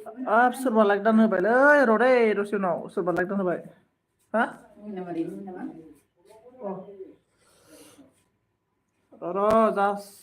सोरबा लाइक दान होबायलै र' दै दसे उनाव सोरबा लाइक दान होबाय हा र' just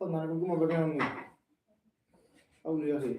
Tangan aku mau berani nih. Aku lihat sih.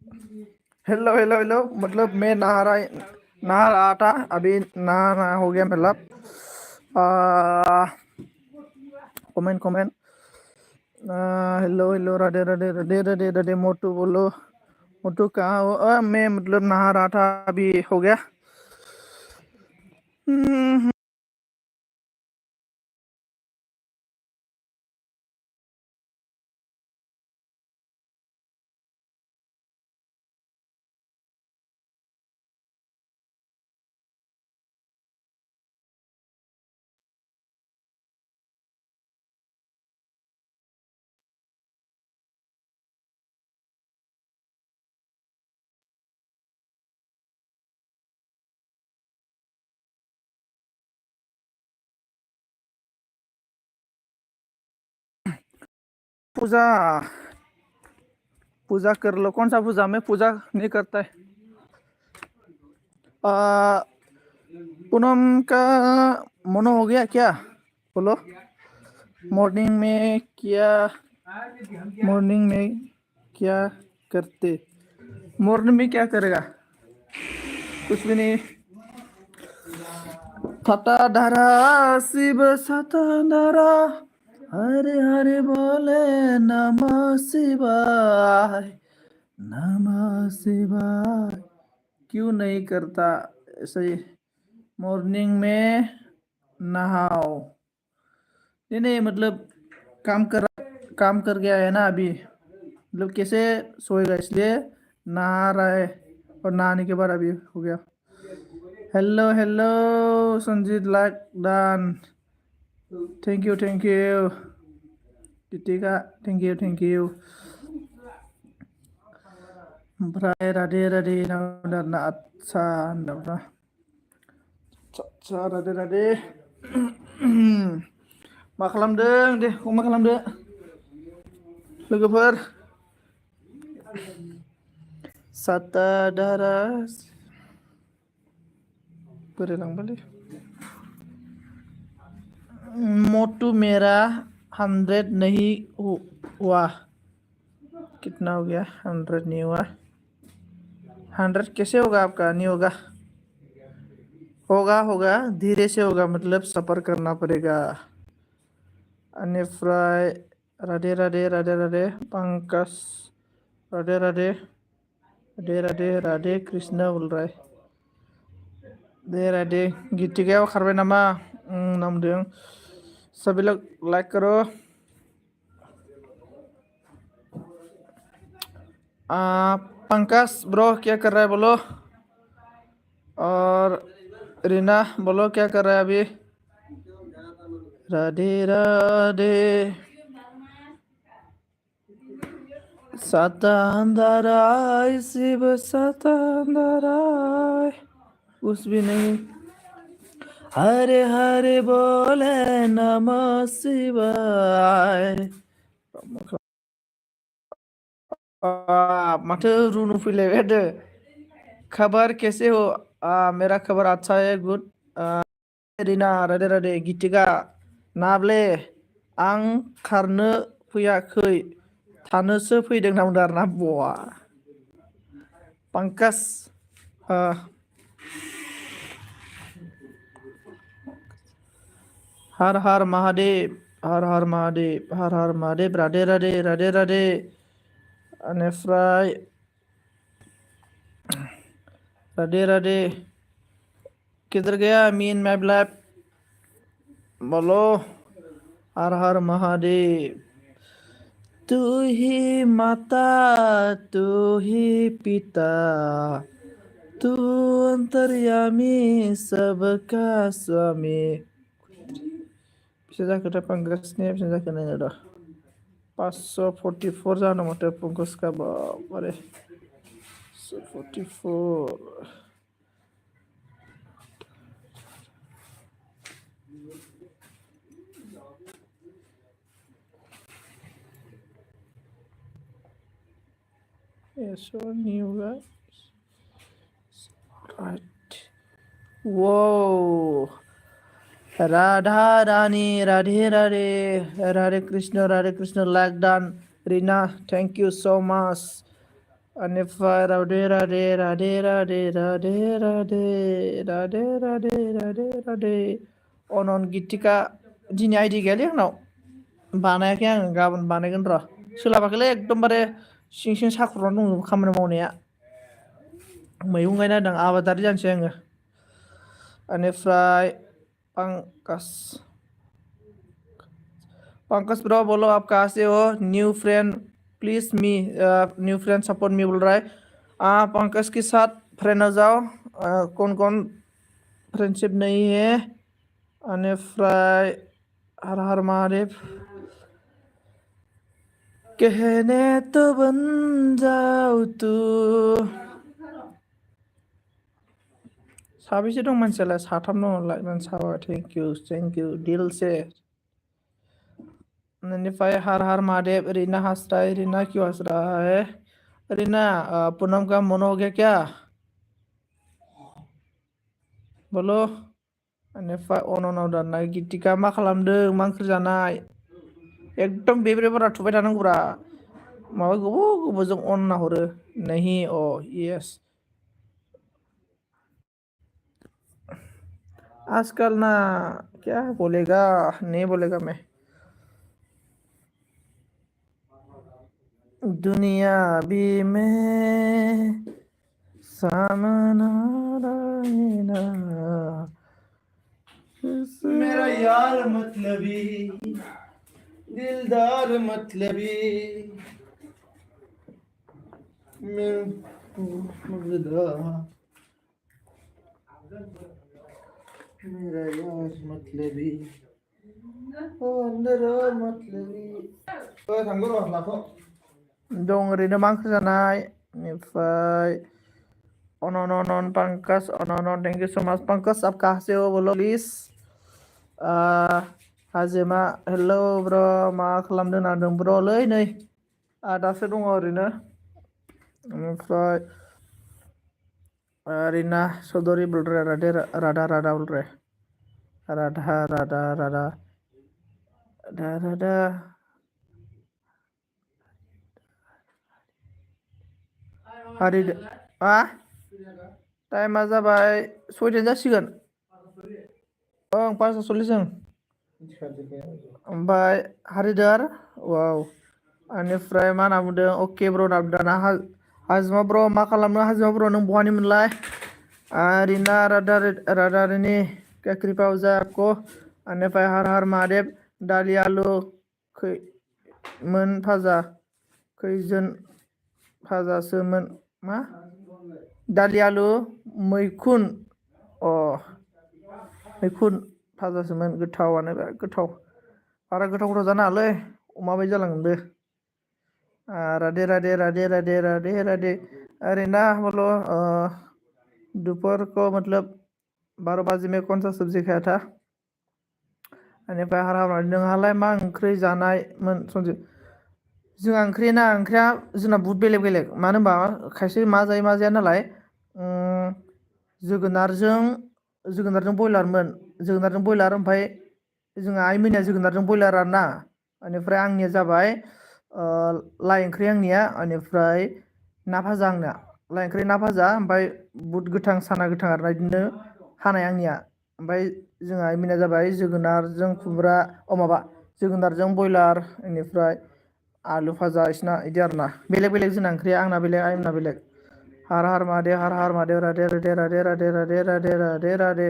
Hello hello hello, मतलब मैं नहा रहा था, अभी नहा हो गया, मतलब comment comment. Hello hello, Radhe Radhe Radhe Radhe Radhe. मोटू बोलो, मोटू कहाँ हो? मैं मतलब नहा रहा था, अभी हो गया। पूजा पूजा कर लो। कौन सा पूजा? मैं पूजा नहीं करता है। आ, पूनम का मनो हो गया क्या? बोलो। मॉर्निंग में क्या मॉर्निंग में क्या करते? मॉर्निंग में क्या करेगा? कुछ भी नहीं। सताधारा शिव सताधारा, हरे हरे बोले नमः शिवाय, नमः शिवाय। क्यों नहीं करता ऐसे ही? मॉर्निंग में नहाओ। नहीं नहीं, मतलब काम कर गया है ना अभी, मतलब कैसे सोएगा, इसलिए नहा रहा है। और नहाने के बाद अभी हो गया। Hello hello Sanjeet, like done. Thank you Titika, thank you. ओमफ्राय राधे राधे ना आदसा होनदोंब्रा। आदसा राधे राधे। मा खालामदों? दे मा खालामदो लोगोफोर? सताधारा बोरै लांबालै। मोटू मेरा 100 नहीं हुआ। कितना हो गया? 100 नहीं हुआ। 100 कैसे होगा आपका? नहीं होगा। होगा होगा, धीरे से होगा, मतलब सफर करना पड़ेगा। अनिफ्राय राधे राधे राधे राधे। पंकज राधे राधे राधे राधे राधे कृष्ण बोल रहा है। दे राधे। गीतिकायाव खारबाय नामा? नामदों। सभी लोग लाइक करो। पंकज ब्रो क्या कर रहा है बोलो? और रीना बोलो क्या कर रहा है अभी? राधे राधे। सतांदराय शिव सतांदराय, कुछ भी नहीं। हरे हरे बोले नमः शिवाय। माथो रुनु फैलायबाय थादो। खबर कैसे हो? मेरा खबर अच्छा है, गुड। रीना राधे राधे। गीतिका नाब्ले आं खारनो फैयाखै, थानोसो फैदों नामदों आरोना। बवा पंकज हर हर महादेव, हर हर महादेव, हर हर महादेव। राधे राधे राधे राधे। अनिफ्राय राधे राधे। किधर गया मीन मैप लैब? बोलो। हर हर महादेव। तू ही माता, तू ही पिता, तू अंतर्यामी, सबका स्वामी। bisa जाखोथाय पंकजनि bisa जाखो नायनो र'। 544 जानो माथो पंकज का बारे। 544 ऐसा नहीं होगा। राइट। वो Radha Rani Radhe Radhe, Radhe Krishna like done. Reena thank you so much. बेनिफ्राय राधे राधे राधे राधे राधे राधे राधे राधे राधे राधे अनन गितिका दिनै आइडि गैयालै आंनाव बानायाखै आं गाबोन बानायगोन र' सोलाबाखैलै एकदमबारे सिं सिं साख्रुबनानै दङ खामानि मावनाया मैगं गायना होदों आबादारि जानोसै आङो बेनिफ्राय पंकज ब्रो बोलो आप कहाँ से हो new friend please me new friend support me बोल रहा है पंकज के साथ फ्रेंड हो जाओ कौन कौन फ्रेंडशिप नहीं है बेनिफ्राय हर हर महादेव कहने तो बन जाओ तू साबेसे दं मानसियालाय साथाम दं लाइमोन साबा थेंक इउ दिल से बेनिफ्राय हर हर महादेव रीना हंस रहा है रीना क्यों हंस रहा है रीना पूनम का मन हो गया क्या बोलो बेनिफ्राय अननाव दाननाय गितिका मा खालामदों मा ओंख्रि जानाय एकदम बेब्रे बारा थुबाय थानांगौब्रा माबा गोबाव गोबावजों अन हरो नहीं ओ यस आजकल ना क्या बोलेगा नहीं बोलेगा मैं दुनिया भी में सामना रहना मेरा यार मतलबी दिलदार मतलबी मेरा यार मतलबी मतलबी थांगौ र' लाथ' दं ओरैनो मा ओंख्रि जानाय बेनिफ्राय अनन पंकज अनन thank you so much Pankaj आप कहाँ से हो बोलो प्लीज हाजिमा हेलो ब्र मा खालामदों नादों ब्रलै नै दासो दङ ओरैनो बेनिफ्राय रीना चौधरी बोल रहे राधे राधा राधा बोल रहे राधा राधा राधा राधा राधा हारि टाइमा जाबाय 6 जासिगोन ओं 5:40 ओमफ्राय हारिदार वाव बेनिफ्राय मा होनना बुंदों अके ब्र दाना हाजिमा ब्र मा खालामनो हाजिमा ब्र नों बहानि मोनलाय रीना राधा राधा रानी क्या कृपा हो जाए आपको बेनिफ्राय हर हर महादेव दालि आलु खैमोन भाजा खैजोन भाजासोमोन मा दालि आलु मैखुन मैखुन भाजासोमोन गोथावानो बिराद गोथाव बारा गोथाव जानाङालै अमा बायदि जालांदो राधे राधे राधे राधे राधे राधे अरे ना बोलो दोपहर को मतलब 12 बजे में कौन सा सब्जी खाया था बेनिफ्राय हर हर नोंहालाय मा ओंख्रि जानायमोन सन्जय जोंहा ओंख्रिया जोंना बुहुद बेलेग बेलेग मानो होनबा खायसे मा जायो मा जाया नालाय जोगोनारजों बयलार ओमफ्राय जोंहा आइ मोननिया जोगोनारजों बयलार आरोना बेनिफ्राय आंनिया जाबाय लाइ ओंख्रि आंनिया बेनिफ्राय ना भाजा आंना लाइ ओंख्रि ना भाजा ओमफ्राय बुद गोथां साना गोथां आरोना बिदिनो हानाय आंनिया ओमफ्राय जोंहा आइ मोननिया जाबाय जोगोनारजों खुमब्रा माबा जोगोनारजों बयलार बेनिफ्राय आलु भाजा इसिना इदि आरोना बेलेग बेलेग जोंना ओंख्रिया आंना बेलेग आइमोना बेलेग हर हर महादेव राधे राधे राधे राधे राधे राधे राधे राधे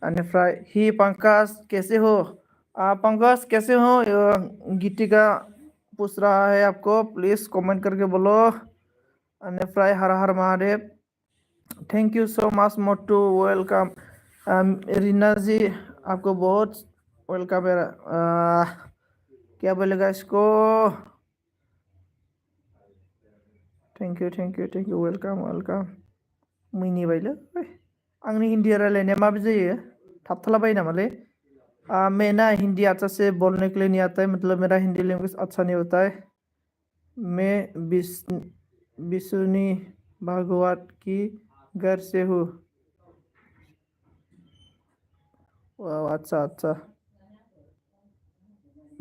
बेनिफ्राय ही पंकज कैसे हो पंकज कैसे हो गीतिका पूछ रहा है आपको प्लीज कमेंट करके बोलो बेनिफ्राय Har Har Mahadev thank you so much मोटू वेलकम रीना जी आपको बहुत वेलकम है क्या बोलेगा इसको थैंक यू वेलकम मिनिबायलै आंनि हिन्दी रायलायनाया माबायदि जायो थाबथालाबायो नामालै मैं ना हिंदी अच्छा से बोलने के लिए नहीं आता है मतलब मेरा हिंदी लैंग्वेज अच्छा नहीं होता है मैं विष्णु भागवत की घर से हूँ अच्छा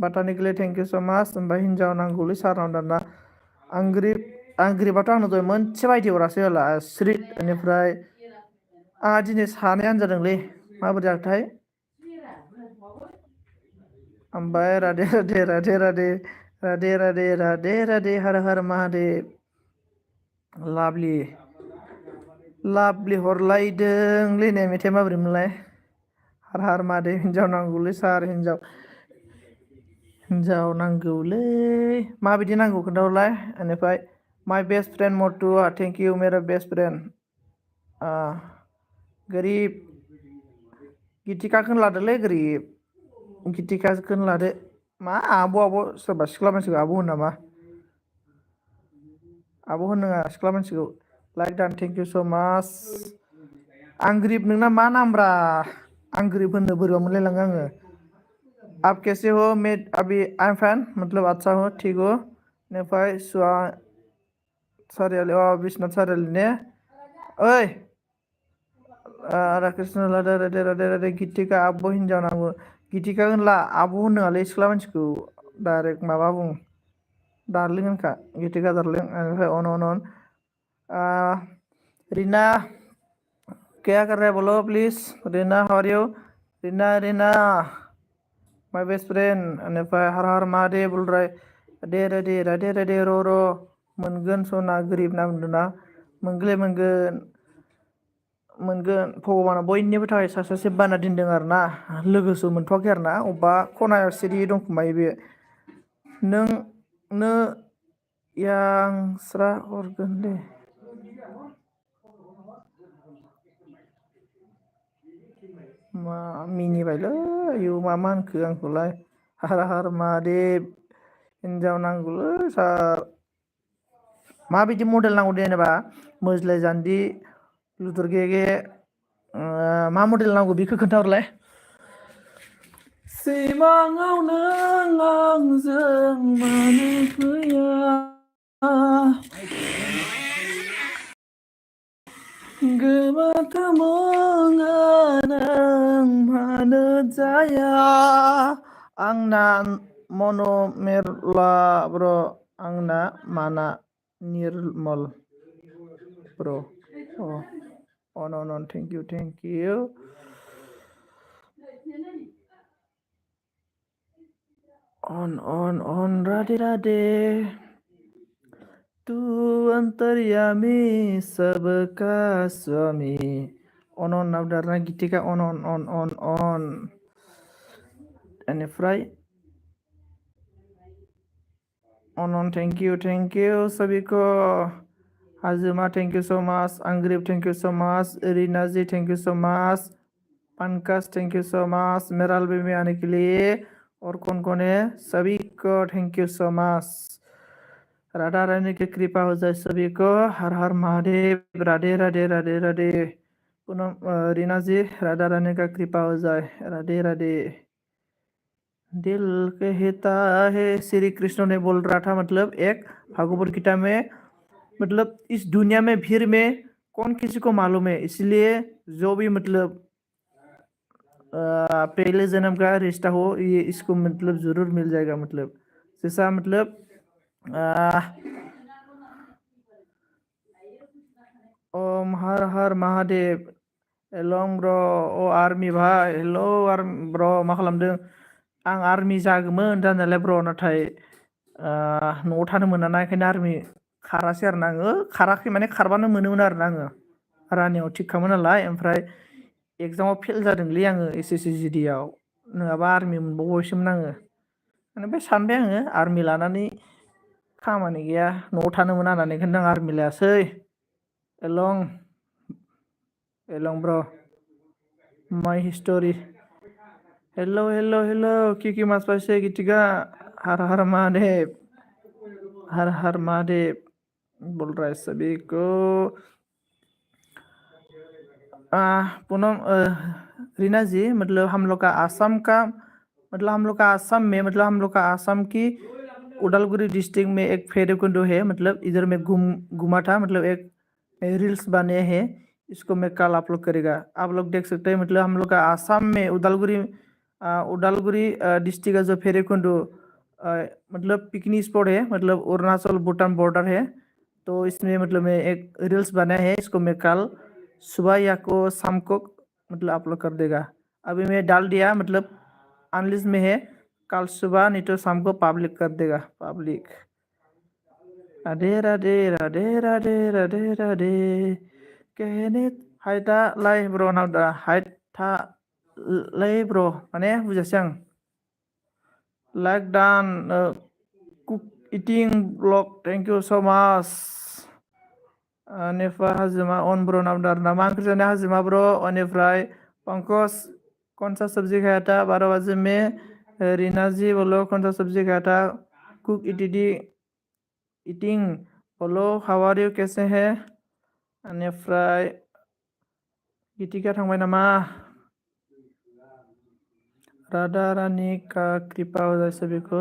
बताने के लिए थैंक यू सो मच ओमफ्राय हिन्जाव नांगौलै सारनाव दाना आंग्रिब आं ग्रिबाथ' आंनो दहाय मोनसे बायदि हरासै होला स्रिट बेनिफ्राय आंहा दिनै सानैयानो जादोंलै माबोरै जाखोथाय ओमफ्राय राधे राधे राधे राधे राधे राधे राधे राधे हर हर महादेव लाभलि लाभलि हरलायदोंलै ने मेथाइ माबोरैमोनलाय हर हर महादेव हिनजाव नांगौलै सार हिनजाव नांगौलै माबायदि नांगौ खोन्थाहरलाय बेनिफ्राय माय best friend Mattu thank you मेरा बेस्ट फ्रेन्ड गोरिब गितिकाखौनो लादोलै गोरिब गितिकाखौनो लादो मा आब' सोरबा सिख्ला मानसिखौ आब' होनो नामा आब' होननाङा सिख्ला मानसिखौ लाइक दान थेंक इउ स' माच आं गोरिब नोंना मा नामब्रा आं गोरिब होननो बोरैबा मोनलायलाङो आङो आप कैसे हो मैं अभी आई एम फाइन मतलब अच्छा हो ठीक हो बेनिफ्राय सुवा सारियाली बिश्वनाथ सारियाली ने ओइ राधाकृष्ण राधे राधे राधे राधे गितिका आब' हिनजाव नांगौ गितिका होनला आब' होनोङालै सिख्ला मानसिखौ डाइरेक्ट माबा बुं डार्लिं होनखा गितिका डार्लिं बेनिफ्राय अन रीना क्या कर रहे बोलो please Reena how are you Reena my best friend बेनिफ्राय हर हर महादेव बोल रहा है राधे राधे राधे राधे र' मोनगोन सना गोरिब ना बुंदोंना मोनगोनलै मोनगोन भगबाना बयनिबो थाखाय सासे बाना दोनदों आरो ना लोगोसो मोनथ'वाखै आरो ना अबेबा खनायाव सिरि दंखुमायो बे नोंनो यांस्रा हरगोन दे मा मिनिबायलै आयौ मा होनखो आंखौलाय हर हर महादेव हिनजाव नांगौलै सार माबायदि मडेल नांगौ जेनेबा मोज्लाय जान्जि लुदुर गेगे मा मडेल नांगौ बेखौ खोन्थाहरलाय सिमाङाव नों आंजों मानो फैया गोमाथामोङा नों मानो जाया आंना मन'मेरला ब्र आंना माना निर्मल ब्र अन thank you on Radhe Radhe तू अंतर्यामी सबका स्वामी on नावदारना गितिका on बेनिफ्राय on थेंक इउ सभी को हाजुमा थैंक यू सो मच अंग्रेब thank you so much Reena ji thank you so much Pankaj thank you so much मेरा एल्बम में आने के लिए और कौन है सभी को thank you so much Radha Rani की कृपा हो जाए सभी को हर हर महादेव राधे राधे राधे राधे पूनम रीना जी राधा रानी का कृपा हो जाए राधे राधे दिल कहता है श्री कृष्ण ने बोल रहा था मतलब एक भागवत गीता में मतलब इस दुनिया में भीड़ में कौन किसी को मालूम है इसलिए जो भी मतलब पहले जन्म का रिश्ता हो ये इसको मतलब जरूर मिल जाएगा मतलब जैसा मतलब ओम हर हर महादेव एलं ब्र अ आर्मी भाई हेलो ब्र मा खालामदों आं आर्मी जागौमोन जानायालाय ब्र नाथाय न'आव थानो मोना ना ओंखायनो आर्मी खारासै आरो ना आङो खाराखै माने खारबानो मोनोमोन आरो ना आङो रानियाव थिगखामोन नालाय ओमफ्राय एगजामाव फेल जादोंलै आङो SSC आव नङाबा आर्मि मोनबावबायसोमोन आङो ओमफ्राय सानबाय आङो आर्मि लानानै खामानि गैया न'आव थानो मोना होननानै ओंखायनो आं आर्मि लायासै एलं ब्र माय हिस्ट'रि हेलो किकी मास पासे गितिका हर हर महादेव बोल रहा है सभी को पूनम रीना जी मतलब हम लोग का आसाम की उदालगुरी डिस्ट्रिक्ट में एक भैरवकुंड है मतलब इधर में घूमा था मतलब एक रील्स बने हैं इसको मैं कल अपलोड करेगा आप लोग देख सकते हैं मतलब हम लोग का आसाम में उदालगुरी डिस्ट्रिक्ट का जो भैरवकुंड मतलब पिकनिक स्पॉट है मतलब अरुणाचल भूटान बॉर्डर है तो इसमें मतलब मैं एक रील्स बनाया है, इसको मैं कल सुबह या को शाम को मतलब अपलोड कर देगा। अभी मैं डाल दिया मतलब अनलिस्ट में है, कल सुबह नहीं तो शाम को पब्लिक कर देगा। पब्लिक राधे राधे राधे राधे राधे राधे कहने हाय था लाई ब्रो नाउ दा हाय था लाई ब्रो माने बुजासै आं लाइक डान कुक इटिं ब्लग थैंक यू सो मच बेनिफ्राय हाजिमा अन ब्रो नाउ दा मा ओंख्रि जानाय हाजिमा ब्रो बेनिफ्राय पंकज कौन सा सब्जी खाया था 12 बजे में रीना जी बोलो कौन सा सब्जी खाया था कुक इटिंग बोलो हाउ आर यू कैसे है बेनिफ्राय गितिका थांबाय नामा राधा रानी का कृपा हो जाए सभी को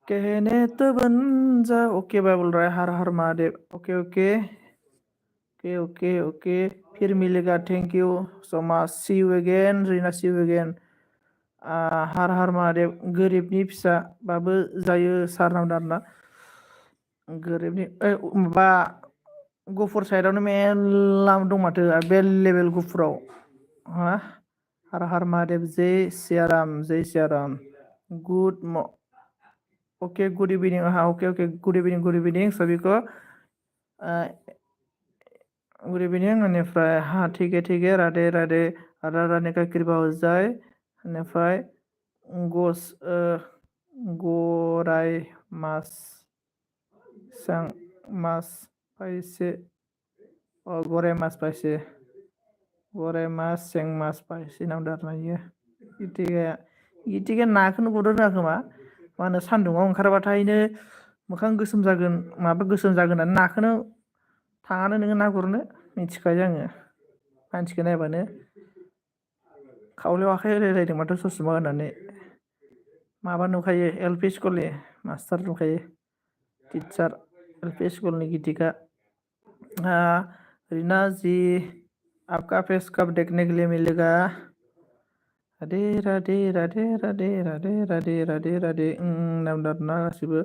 कहने तो बन जा ओके भाई बोल रहा है Har Har Mahadev okay okay okay okay okay फिर मिलेगा thank you so much see you again Reena see you again Har Har Mahadev गोरिबनि फिसाबाबो जायो सारनाव दारना गोरिबनि माबा गुफुर साइडआवनो मेरला दं माथो बेल गुफुराव हा हर हर महादेव जय Siyaram good okay good evening हाँ ओके ओके गुड इवनिंग सभी को गुड इवनिंग बेनिफ्राय हाँ ठीक है राधे राधे राधा रानी का कृपा हो जाए बेनिफ्राय गराय मास सांग मास पाइसे गराय मास पाइसे गराय मास सें मास पाइसे नाम दारनायो इथिगाया नाखौनो गुरनो रोङा खोमा मा होनो सान्दुङाव ओंखारबाथायनो मोखां गोसोम जागोन माबा गोसोम जागोन होननानै नाखौनो थाङानो नोङो ना गुरनो मिथिखायो आङो मानसिखौ नायबानो खावलायाव आखाइ होलायलायदों माथो ससमा होनानै माबा नुखायो LP स्कुलनि मास्टार नुखायो टीचार LP स्कुलनि गीतिका रीना जी आपका फेस कब देखने के लिए मिलेगा राधे राधे राधे राधे राधे राधे राधे राधे नाम दारना गासिबो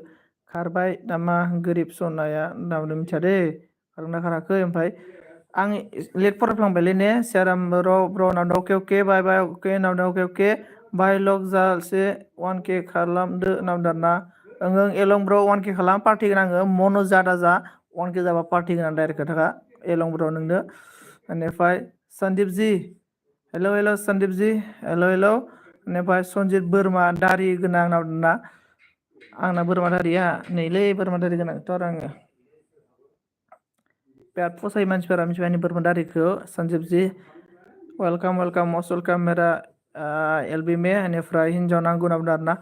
खारबाय नामा गोरिब सनाया नामनो मिथिया दे खारना खाराखै ओमफ्राय आं लेट फरायफ्लांबायलै ने सियाराम ब्र नाव अके अके बाय बाय अके नाव अके अके बाय लग जासे 1K खालामदो नाव दारना ओं एलं ब्र 1K खालाम पार्टि गोनां आङो मन' जादा जा 1K जाबा पार्टि गोनां डाइरेक्ट खोथाखा एलं ब्र नोंनो बेनिफ्राय सन्दीप जी हेलो सन्दीप जी हेलो बेनिफ्राय सन्जित बोरमा दारि गोनां नाव दारना आंना बोरमा दारिया नैलै बोरमा दारि गोनांथ' आरो आङो बिराद फसायो मानसिफोरा मिथिबाय आंनि बोरमा दारिखौ सन्जीब जी वेलकाम मस्ट वेलकाम मेरा LB में बेनिफ्राय हिन्जाव नांगौ नाम दारना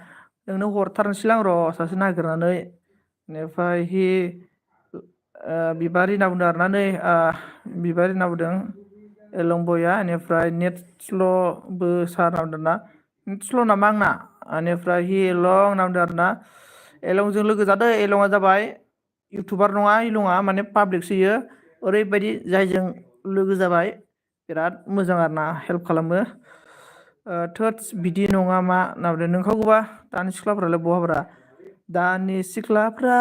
नोंनो हरथारनोसैलां र' सासे नागिरनानै बेनिफ्राय बिबारि होनना बुंदों आरोना नै बिबारि होनना बुंदों एलंबया बेनिफ्राय नेट स्ल'बो सार नाम दारना नेट स्ल' नामा आंना बेनिफ्राय एलं होनना बुंदों आरोना एलंजों लोगो जादों एलंआ जाबाय इउटुबार नङा इलंआ माने पाब्लिकसो इयो ओरैबायदि जायजों लोगो जाबाय बिराद मोजां आरोना हेल्प खालामो थोट्स बिदि नङा मा होनना बुंदों नोंखागौबा दानि सिख्लाफ्रालाय बहाब्रा दानि सिख्लाफ्रा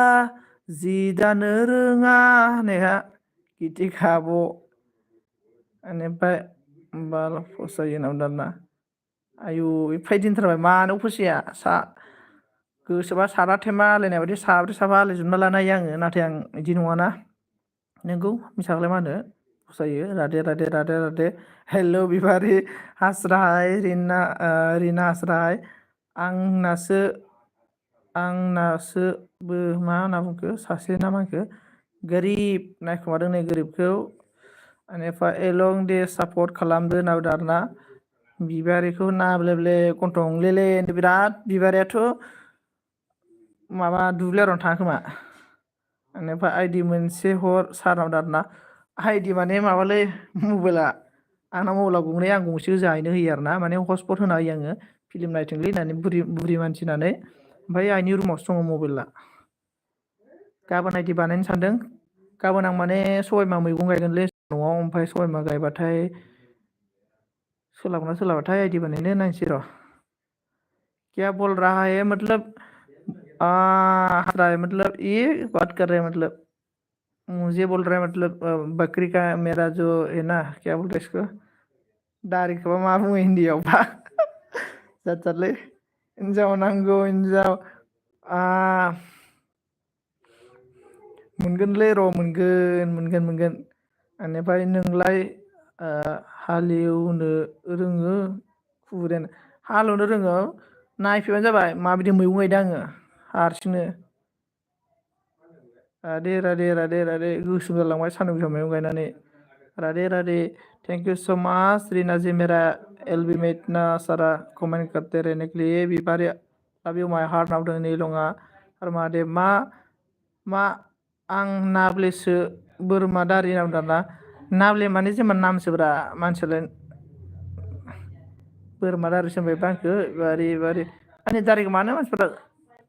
जि दानो रोङा होननाया गितिका आब' बेनिफ्राय बाल फसायो होनना बुंदों आरोना आयु एफाय दिनथारबाय मानो फसाया गोसोबा सारा थेमा आलायनाय बायदि साब्रै साबा आलायजोबना लानो हायो आङो नाथाय आं बिदि नङाना नोंगौ मिसाखौलाय मा होनो फसायो राधे राधे राधे राधे हेल' बिबारि हास्राय रिना हास्राय आंनासोबो मा होनना बुंखो सासे ना मा होनखो गोरिब नायखोमादों नै गोरिबखौ बेनिफ्राय एलं दे सापर्ट खालामदो होनना बुंदों आरोना बिबारिखौ नाब्लेब्ले गन्थं लेले बिराद बिबारियाथ' माबा दुब्लियावनो थाङा खोमा बेनिफ्राय आइडि मोनसे हर सारनाव दारना आइडि माने माबालै मबाइला आंना मबाइला गंनै आं गंसे जाहैनो होयो आरोना माने हटस्पट होना होयो आङो फिल्म नायथोंलै होननानै बुरि मानसि होननानै ओमफ्राय आइनि रुमावसो दङ मबाइला गाबोन आइडि बानायनो सानदों गाबोन आं माने सबायबिमा मैगं गायगोनलै न'आव ओमफ्राय सबायबिमा गायबाथाय सोलाबगोना सोलाबाथाय आइडि बानायनो नायनोसै र' क्या बोल रहा है मतलब मतलब ये बात कर रहे हैं मतलब मुझे बोल रहा है मतलब बकरी का मेरा जो है ना क्या बोल रहे इसको दारिखौबा मा बुङो हिन्दीयावबा जाथारलै हिनजाव नांगौ हिनजाव आ मोनगोनलै र' मोनगोन बेनिफ्राय नोंलाय हालेवनो रोङो खुबुरेन हालेवनो रोङो नायफैबानो जाबाय माबायदि मैगं गायदों आङो हारसिंनो राधे गोसोम जालांबाय सान्दुं गोसा मैगं गायनानै Radhe thank you so much Reena ji मेरा एलबी में इतना सारा कमेंट करते रहने के लिए बिबारी लव यू माय हार्ट नावदों नीलङा आरो महादेव मा आं नाब्लेसो बोरमा दारि नावदों ना नाब्ले माने जेनेबा नामसोब्रा मानसियालाय बोरमा दारिसो होनबायबा आंखो बारे आंनि दारिखौ मानो मानसिफोरा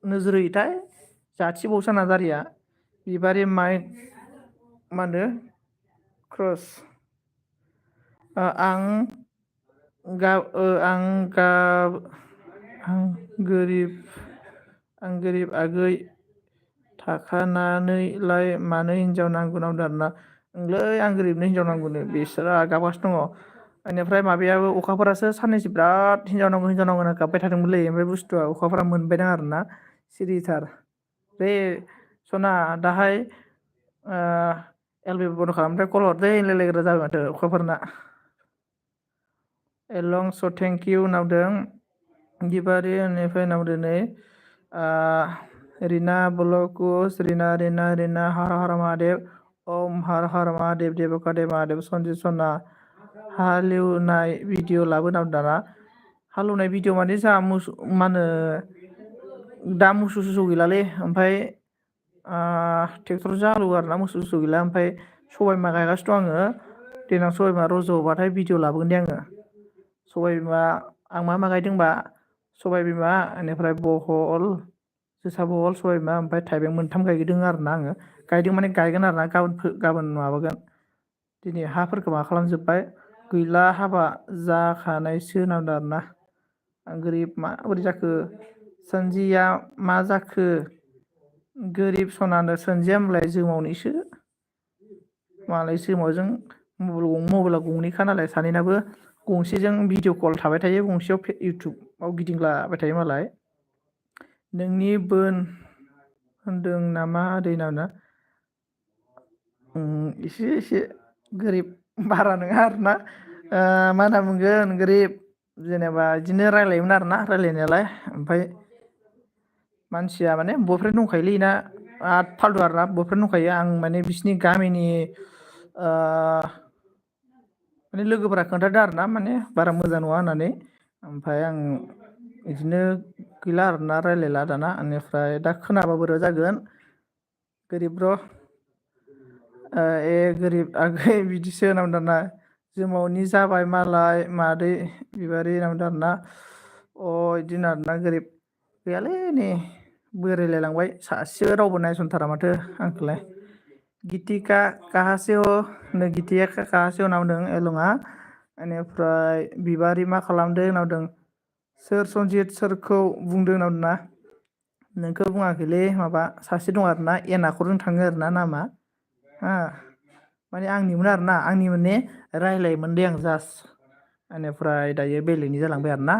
नोजोर होयोथाय जाथिबावसो आंना दारिया बिबारि माइ मा होनो क्रस आं गोरिब आगै थाखानानैलाय मानो हिनजाव नांगौ नावदों आरोना ओंलै आं गोरिबनो हिनजाव नांगौनो बिसोरो गाबगासिनो दङ बेनिफ्राय माबायाबो अखाफोरासो साननैसो बिराद हिनजाव नांगौ होनना गाबबाय थादोंमोनलै ओमफ्राय बुस्थुआ अखाफोरा मोनबायदां आरोना सिरिथार बे सना दाहाय एलबि बन्द' खालामबाय कल हरदै रायलायग्रा जाबाय माथो अखाफोरना एलं स' थेंक इउ नावदों गिबारि बेनिफ्राय नावदों नै रिना ब्लकुस रिना हर हर महादेव ओम हर हर महादेव देबका देव महादेव सन्जित सना हालेवनाय भिडिअ लाबोनाव दाना हालेवनाय भिडिअ माने जोंहा मोसौ मा होनो दा मोसौ सुसौ गैलालै ओमफ्राय ट्रेक्टरजों हालेवो आरोना मोसौ सुसौ गैला ओमफ्राय सबाय बिमा गायगासिनो दं आङो देनां सबाय बिमा रज'बाथाय भिडिअ लाबोगोन दे आङो सबाय बिमा आं मा गायदों होनबा सबाय बिमा बेनिफ्राय बहल जोसा बहल सबाय बिमा ओमफ्राय थाइबें मोनथाम गायदों आरोना आङो गायदों माने गायगोन आरोना गाबोन माबागोन दिनै हाफोरखौ मा खालामजोब्बाय गैला हाबा जाखानायसो होनदों आरोना आं गोरिब माबोरै जाखो सोनजिया मा जाखो गोरिब सनानो सोनजिया होनलाय जोमावनैसो मालाय जोमावजों मबाइला गंनैखा नालाय सानैनाबो गंसेजों भिडिअ कल थाबाय थायो गंसेयाव इउटुबाव गिदिंलाबाय थायो मालाय नोंनि बोन होनदों नामा दैनाव ना एसे गोरिब बारा नङा आरोना मा होनना बुंगोन गोरिब जेनेबा बिदिनो रायलायोमोन आरोना रायलायनायालाय ओमफ्राय मानसिया माने बयफ्रेन्ड दंखायोलै ना फाल्थु आरोना बयफ्रेन्ड दंखायो आं माने बिसिनि गामिनि माने लोगोफोरा खोन्थादों आरोना माने बारा मोजां नङा होननानै ओमफ्राय आं बिदिनो गैला आरोना रायलायला दाना बेनिफ्राय दा खोनाबा बोरैबा जागोन गोरिब र' गोरिब आगै बिदिसो होनांगौ दाना जोमावनि जाबाय मालाय मादै बिबारि होनांगौ आरोना बिदि आरोना गोरिब गैयालै नै बोरायलायलांबाय सासेबो रावबो नायसनथारा माथो आंखौलाय गितिका काहासे हो नै गितिका काहासे हो नावदों एलङा बेनिफ्राय बिबारि मा खालामदों होनदों सोर सनजित सोरखौ बुंदों होनदों ना नोंखौ बुङाखैलै माबा सासे दं आरोना एन आखरजों थाङो आरोना नामा माने आंनिमोन आरोना आंनि माने रायलायोमोन दे आं जास्ट बेनिफ्राय दायो बेलेगनि जालांबाय आरोना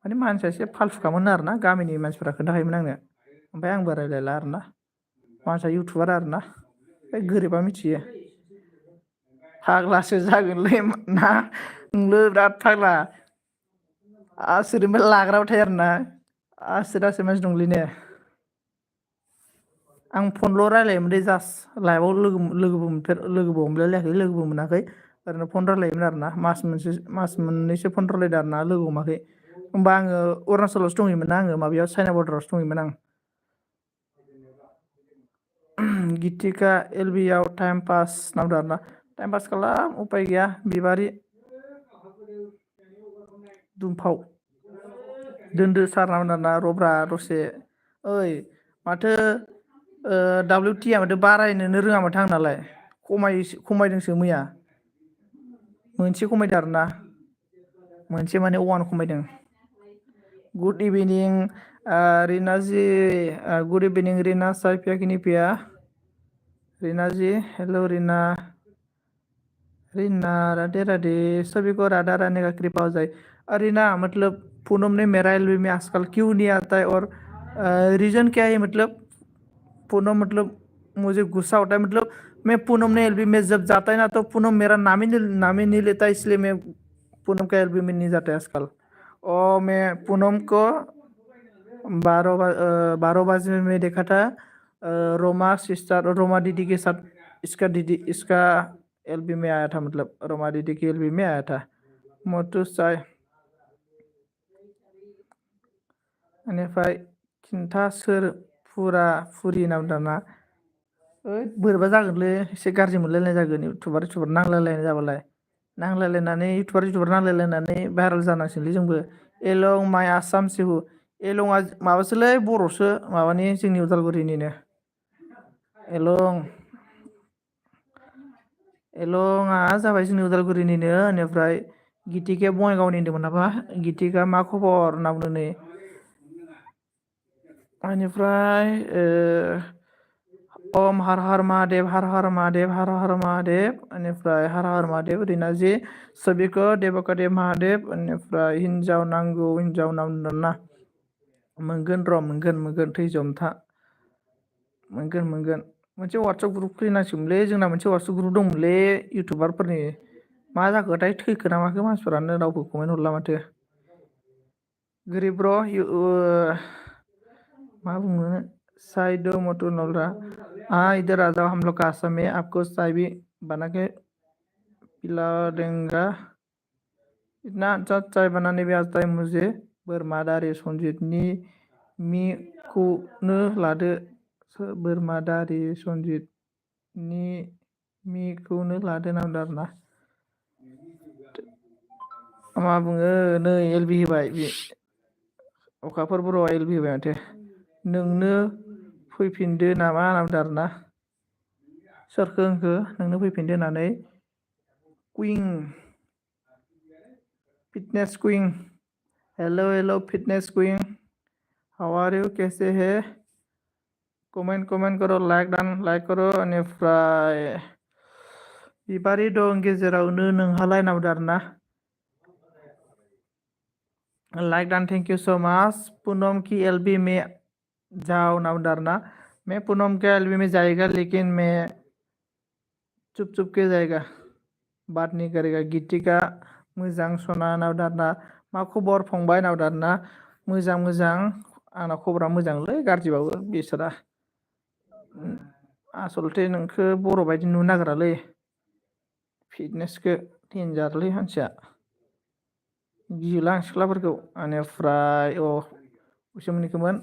माने मानसिया एसे फाल्थुखामोन आरोना गामिनि मानसिफोरा खोन्थाखायोमोन आंनो ओमफ्राय आंबो रायलायला आरोना मानसिया इउटुबार आरोना बे गोरिबा मिथियो फाग्लासो जागोनलै ना नोंलो बिराद फाग्ला आसोरनिफ्राय लाग्राबो थायो आरोना आसोर मानसि दंलै ने आं फनल' रायलायोमोन दे जास्ट लाइभआव लोगोबो हमलायलायाखै लोगोबो मोनाखै ओरैनो फन रायलायोमोन आरोना मास मोननैसो फन रायलायदों आरोना लोगो हमाखै होमबा आङो अरुणाचलावसो दंहैयोमोन ना आङो माबायाव चाइना बर्डारावसो दंहैयोमोन आं गितिका एलबिआव टाइम पास नांदों आरोना टाइम पास खालाम उपाय गैया बिबारि दुमफाव दोनदो सार नांदों आरोना रब्रा दसे ओइ माथो WT आ माथो बारायनोनो रोङा माथो आंनालाय खमायदोंसो मैया मोनसे खमायदों आरोना मोनसे माने 1 खमायदों गुड इभिनिं रिना जी गुड इभिनिं रिना साइफिया किनिफिया रीना जी, हेलो रीना। रीना राधे राधे, सभी को राधा रानी का कृपा हो जाए। रीना मतलब पूनम ने मेरा एलबी में आजकल क्यों नहीं आता है, और रीजन क्या है? मतलब पूनम मतलब मुझे गुस्सा होता है। मतलब मैं पूनम ने एलबी में जब जाता है ना, तो पूनम मेरा नाम ही नहीं लेता, इसलिए मैं पूनम का एलबी में नहीं जाता है आजकल। और मैं पूनम को 12 बजे में देखा था, रोमा सिस्टर, रोमा दीदी के साथ। इसका एलबी में आया था, मतलब रोमा दीदी की एलबी में आया था। मोटू साय बेनिफ्राय खिन्था सोर फुरा फुरि नाम दाना। ओइ बोरैबा जागोनलै, एसे गाज्रि मोनलायनाय जागोन। इउटुबार नांलायलायनाय जाबालाय, नांलायलायनानै इउटुबार नांलायलायनानै भाइरेल जानांसिगोनलै जोंबो। एलं माइ आसाम सिहु। एलंआ माबासोलै, बर'सो, माबानि, जोंनि उदालगुरिनिनो। एलंआ जाबाय जोंनि उदालगुरिनिनो। बेनिफ्राय गितिकाया बङाइगावनिनोमोन नामा। गितिका मा खबर होनना बुंदों नै। बेनिफ्राय ओम हर हर महादेव, हर हर महादेव, हर हर महादेव। बेनिफ्राय हर हर महादेव रीना जी, सभी को देवका देव महादेव। बेनिफ्राय हिन्जाव नांगौ, हिन्जाव नांगौ। मोनगोन र', मोनगोन थैजोम था। मोनगोन मोनसे वाट्सएप ग्रुप खुलिनांसिगोनलै। जोंना मोनसे वाट्सएप ग्रुप दंमोनलै इउटुबारफोरनि। मा जाखोथाय, थैखो ना माखो मानसिफोरानो रावबो कमेन्ट हरला माथो। गोरिब ब्र' मा बुंनो, साइडो मोटू नलरा। हाँ, इधर आ जाओ, हम लोग का आसाम में आपको चाय भी बना के पिला देंगे। इतना अच्छा चाय बनाने भी आता है मुझे। बोरमादारि संजितनि मिखौनो लादो। बोरमादारि संजितनि मिखौनो लादो नांदों आरोना। मा बुङो, नै एलबि होबाय बे अखाफोर बर'आ एलबि होबाय माथो। नोंनो फैफिनदो नामा होनना बुंदों आरोना। सोरखो होनखो नोंनो फैफिनदो होननानै? कुइं फिटनेस कुइं, हेलो फिटनेस कुइं, हाउ आर यू, कैसे है? कमेंट करो, लाइक करो। बेनिफ्राय बिबारि दं गेजेरावनो नोंहालाय होनना बुंदों आरोना। Like done, thank you so much. Poonam की एलबी में जाओ ना डरना। मैं पूनम के एलबी में जाएगा, लेकिन मैं चुप के जाएगा, बात नहीं करेगा। गीतिका मोजां सना ना डरना। मा खबर फंबाय ना डरना? मोजां आंना खबरा मोजांलै, गाज्रिबाबो बिसोरा। आसलथे नोंखौ बर' बायदि नुनो नागिरालै, फिटनेसखौ डेन्जारलै मानसिया। गियोलां सिख्लाफोरखौ। बेनिफ्राय उसुमनिखौमोन।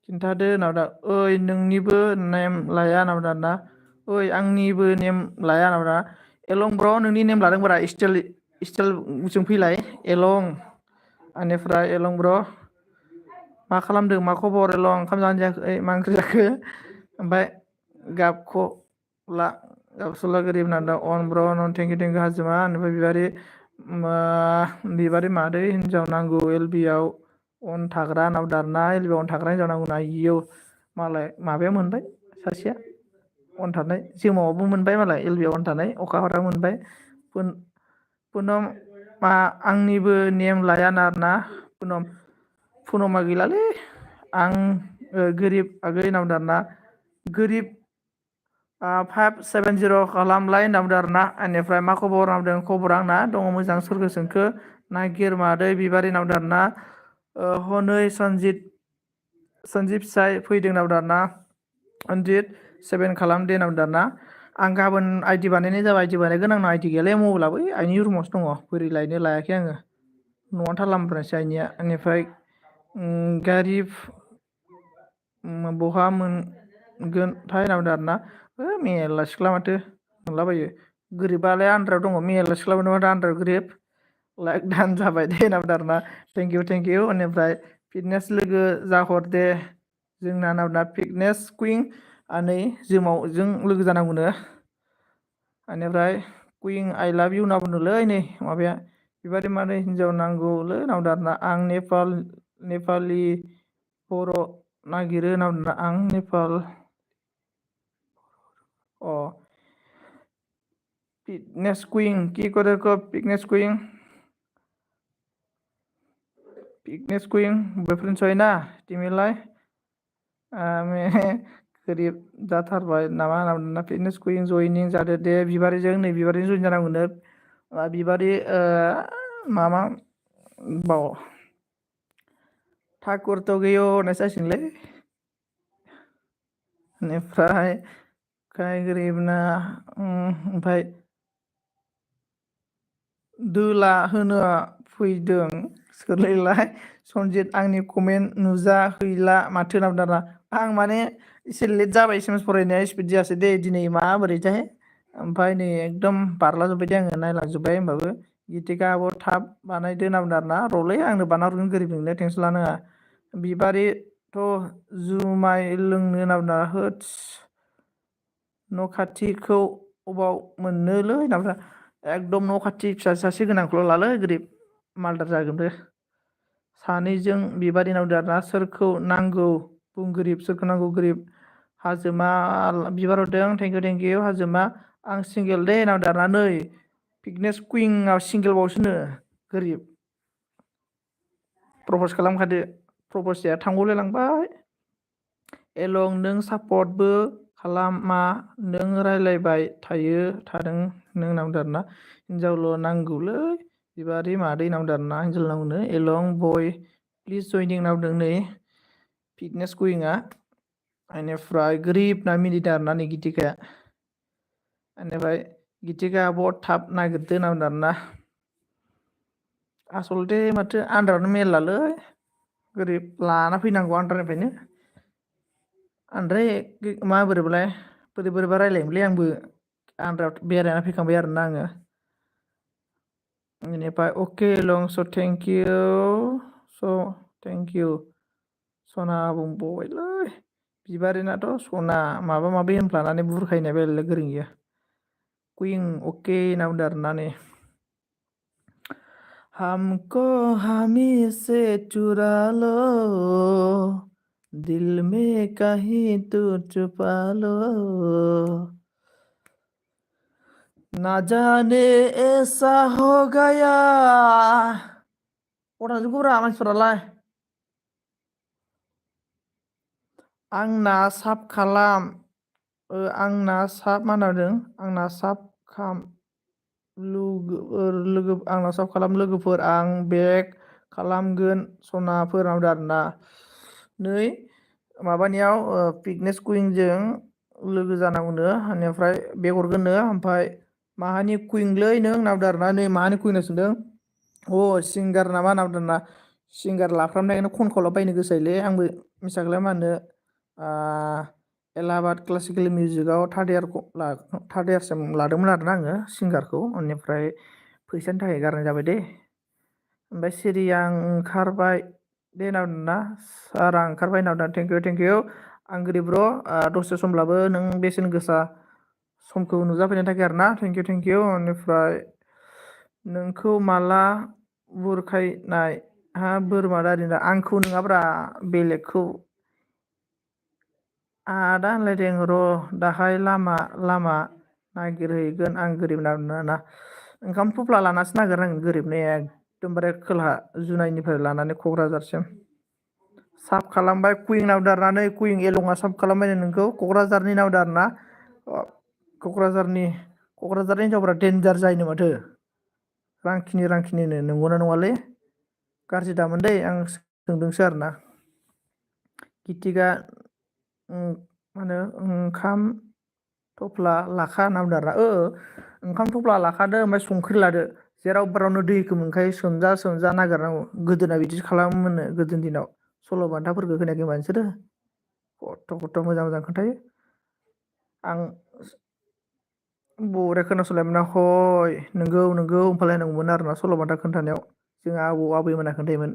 खिन्थादो नावदा, ओइ नोंनिबो नेम लाया नावदा ना? ओइ आंनिबो नेम लाया नावदा? एलं ब्र' नोंनि नेम लादोंब्रा, स्टाइलजों फैलाय एलं। बेनिफ्राय एलं ब्र' मा खालामदों, मा खबर एलं? ओंखाम जानो जायाखै? मा ओंख्रि जाखो? ओमफ्राय गाबसला गोरिब नादा अन ब्र' नन थेंक इउ हाजिमा। बेनिफ्राय बिबारि मादै, हिन्जाव नांगौ एलबिआव अन थाग्रा नाव दारना। एलबिआव अन थाग्रा हिन्जाव नांगौ ना? इयो मालाय माबाया मोनबाय सासेया अन थानाय, जोमावबो मोनबाय मालाय एलबिआव अन थानाय, अखा हरा मोनबाय। पुनम आंनिबो नेम लाया ना पुनमा गैलालै। आं गोरिब आगै नाव दारना। गोरिब 570 खालामलाय होनना बुंदों आरोना। बेनिफ्राय मा खबर नांदों? खबरा आंना दङ मोजां। सोरगो सोंखो नागिर मादै बिबारि नावदों आरोना। हनै सन्जिब फिसाय फैदों नावदों आरोना। अनजित 7 खालामदे नावदों आरोना। आं गाबोन आइडि बानायनाय जाबाय। आइडि बानायगोन। आंनाव आइडि गैयालै, मबाइलाबो आइनि रुमावसो दङ। बोरै लायनो लायाखै आङो, न'आवनो थालामब्रासै आइनिया। बेनिफ्राय गारिब बहा मोनगोन थाय नावदों आरोना। मेरला सिख्ला माथो मोनलाबायो। गोरिबालाय आन्दाराव दङ, मेरला सिख्ला मोनो माथो आन्दाराव गोरिब। लाइक दान जाबाय दे नावदों आरोना। Thank you. बेनिफ्राय फिटनेस लोगो जाहर दे जोंना नावदा। फिटनेस कुइं नै जों लोगो जानांगौनो। बेनिफ्राय कुइं आइ लाभ इउ होनना बुंदोंलै नै माबाया। बिबारि मादै हिन्जाव नांगौलै नावदों आरोना। आं नेपालि बर' नागिरो नावदों। आं नेपाल फिटनेस कुइं কি করে फिटनेस कुइं फिटनेस कुइं बयफ्रेन्ड सय ना तिमीलाय गोरिब जाथारबाय नामा होनना फिटनेस कुइं जयनिं जादो दे बिबारिजों नै बिबारिजों जयन जानांगौनो बिबारि मामा बाव ठाकुर तो गयो होननायसो जासिगोनलै बेनिफ्राय गोरिबना ओमफ्राय दोला होनो फैदों सोरलैलाय सनजित आंनि कमेन्ट नुजाहैला माथो नाबदारा आं माने एसे लेट जाबाय एसेमेस फरायनाया स्पिड जायासै दे दिनै माबोरैथाय ओमफ्राय नै एकदम बारलाजोब्बाय दे आङो नायलांजोब्बाय होमबाबो गितिकाबो थाब बानायदो नामदार आरोना रलै आंनो बानाहरगोन गोरिबनोंनो टेनसन लानाङा बिबारिथ' जुमाय लोंनो नाबदा होथस न' खाथिखौ अबाव मोननोलै नाबदा एकदम न' खाथि फिसा सासे गोनांखौल' लालै गोरिब मालदार जागोन बे सानैजों बिबारि नावदो आरोना सोरखौ नांगौ बुं गोरिब सोरखौ नांगौ गोरिब हाजोमा बिबार हरदों थेंकिउ हाजोमा आं सिंगेल दे नावदो आरोना नै फिटनेस कुइंआव सिंगेल बावसोनो गोरिब प्रपस खालामखादो प्रपसया थांगौलाय लांबाय एलं नों सापर्टबो खालामा नों रायलायबाय थादों नों नावदो आरोना हिनजावल' नांगौलै बिबारि मादै नावदो आरोना हिनजावल' नांगौनो एलं बय प्लिज जयनिं नावदों नै फिटनेस कुइंआ बेनिफ्राय गोरिब ना मिनिदों आरोना नै गितिकाया बेनिफ्राय गितिकायाबो थाब नागिरदो नावदो आरोना आसलथे माथो आन्दारानो मेरलालै गोरिब लाना फैनांगौ आन्दारनिफ्रायनो ओमफ्राय माबोरैबालाय बोरैबा रायलायोमोनलै आंबो आन्दाराव बेरायना फैखांबाय आरोना आङो बेनिफ्राय अके लं थेंकिउ सना बुंबावबायलै बिबारिनाथ' सना माबा माबि होनफ्लानानै बुरखायनाय बेले गोरों गैया कुइं अके होनना बुंदों आरोना नै हमको हामी से चुरा लो दिल में कहीं तू छुपा लो ना जाने ऐसा हो गया थांजोबगौब्रा मानसिफोरालाय आंना साब खालाम आंना साब मा होनदों आंना साब खाम आंना साब खालाम लोगोफोर आं बेक खालामगोन सनाफोर नावदो आरोना नै माबानियाव फिटनेस कुइंजों लोगो जानांगौनो बेनिफ्राय बेक हरगोननो ओमफ्राय माहानि कुइंलै नों नावदो आरोना नै माहानि कुइंनाव सोंदों सिंगार नामा होनना बुंदों ना सिंगार लाफ्रामनायखौनो खनखौल' बायनो गोसोलै आंबो मिसाखौलाय मा होनो एलाहाबाद क्लासिकेल मिउजिकआव थार्ड इयारसिम लादोंमोन आरोना आङो सिंगारखौ बेनिफ्राय फैसानि थाखाय गारनाय जाबाय दे ओमफ्राय सिरिया ओंखारबाय दे होनना ना सारा ओंखारबाय होनना थेंकिउ आं गोरिब ब्र' दसे समब्लाबो नों बेसेन गोसा समखौ नुजाफैनायनि थाखाय आरोना थेंकिउ बेनिफ्राय नोंखौ माला बुरखायनाय हा बोरमा दारिना आंखौ नङाब्रा बेलेगखौ आदा होनलायदों र' दाहाय लामा नागिरहैगोन आं गोरिब ना ओंखाम थफ्ला लानासो नागिरनांगोन गोरिबनो एकदमबारे खोलाहा जुनायनिफ्राय लानानै क'क्राझारसिम साब खालामबाय कुइं नावदो आरोना नै कुइं एलङा साब खालामबाय नोंखौ क'क्राझारनि नावदो आरोना क'क्राझारनि हिनजावफोरा डेन्जार जायोनो माथो रांखिनिनो नंगौना नङालै गाज्रि दामोन दै आं सोंदोंसो आरोना गितिका मा होनो ओंखाम थफ्ला लाखा होनना बुंदों आरोना ओंखाम थफ्ला लाखादो ओमफ्राय संख्रि लादो जेराव बारावनो दैखौ मोनखायो सोमजा नागिरनांगौ गोदोना बिदि खालामोमोननो गोदोनि दिनाव सल'बाथाफोरखौ खोनायाखै होनबा नोंसोरो खथ' मोजां खोन्थायो आं बरिया खोनासंलायोमोन हय नोंगौ होनफालायनांगौमोन आरोना सल'बाथा खोन्थानायाव जोंहा आबैमोना खोन्थायोमोन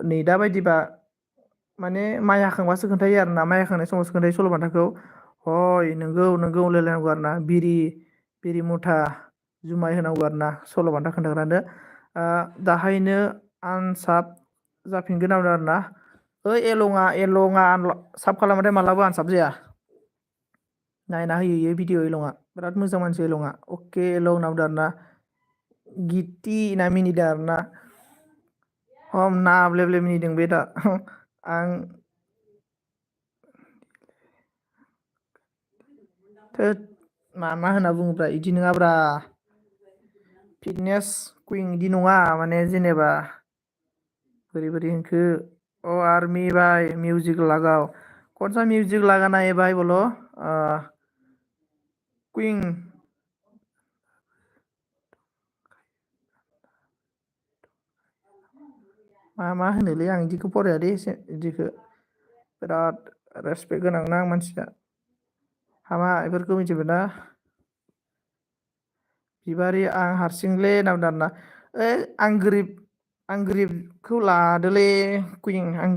नै दा बायदिबा माने माइ हाखांबासो खोन्थायो आरोना माइ हाखांनाय समावसो खोन्थायो सल'बाथाखौ हय नोंगौ होनलायलायनांगौ आरोना बिरि मुथा जुमाय होनांगौ आरोना सल'बाथा खोन्थाग्रानो दाहायनो आनसाब जाफिनगोन आरोना एलङा साब खालामबाथाय मालाबा आनसाब जाया नायना होयो इयो भिडिअ इलंआ बिराद मोजां मानसि इलंआ अके इलं होनना बुंदों आरोना गिति ना मिनिदों आरोना हम ना ब्ले ब्ले मिनिदों बे दा आं थोद मा होनना बुङोब्रा इदि नङाब्रा फिटनेस कुइं इदि नङा माने जेनेबा बोरै बोरै होनखो ओ आर्मी भाई म्यूजिक लगाओ कौन सा म्यूजिक लगाना है भाई बोलो कुइं मा होनोलै आं इदिखौ फराया दे एसे इदिखो बिराद रेसपेक्ट गोनां ना मानसिया हामा इफोरखौ मिथिबाय ना बिबारि आं हारसिंलै होनना बुंदों आरोना ओइ आं गोरिबखौ लादोलै कुइं आं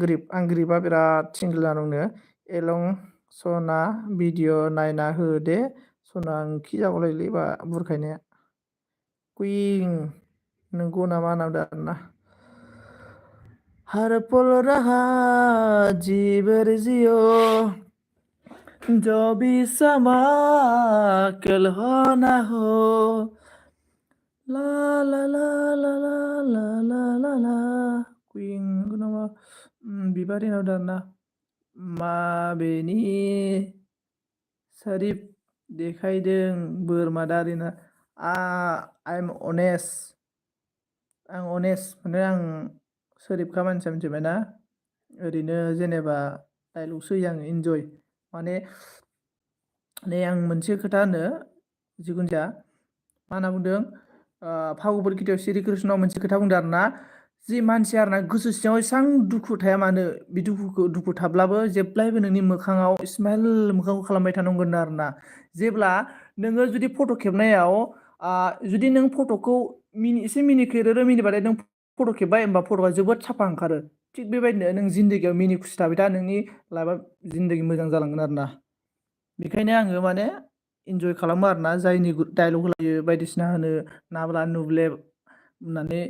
गोरिबा बिराद सिंगोल जाना दंनो एलं सना भिडिअ नायना हो दे सना ओंखि जाबावलायोलै बा बुरखायनाया कुइं नंगौ नामा होनना बुंदों आरोना हर पल रहा जीवर जियो जो भी समा कल हो ना हो ला ला ला ला ला ला ला ला ला कुइं नंगौ नामा बिबारि होनना बुंदों आरोना माबेनि सारिफ देखायदों बोरमा दारिना आइ एम अनेस्ट आं अनेस्ट माने आं सोरिफखा मानसिया मिथिबायना ओरैनो जेनेबा डाइलगसो होयो आङो इन्जय माने नै आं मोनसे खोथा होनो जिखुनु जाया मा होनना बुंदों फावुफोर गिदियाव सिरि कृष्णआव मोनसे खोथा बुंदों आरोना जि मानसिया आरोना गोसो सिङाव एसां दुखु थाया मानो बे दुखु थाब्लाबो जेब्लायबो नोंनि मोखाङाव स्माइल मोखांखौ खालामबाय थानांगोन आरोना जेब्ला नोङो जुदि फट' खेबनायाव जुदि नों फट'खौ एसे मिनिखेरो मिनिबाथाय नों फट' खेब्बाय होमबा फट'आ जोबोद साफा ओंखारो थिग बेबायदिनो नों जिन्दगियाव मिनि खुसि थाबाय था नोंनि लाइफआ जिन्दगि मोजां जालांगोन आरोना बेखायनो आङो माने इन्जय खालामो आरोना जायनि डाइलग होलायो बायदिसिना होनो नाब्ला नुब्ले होननानै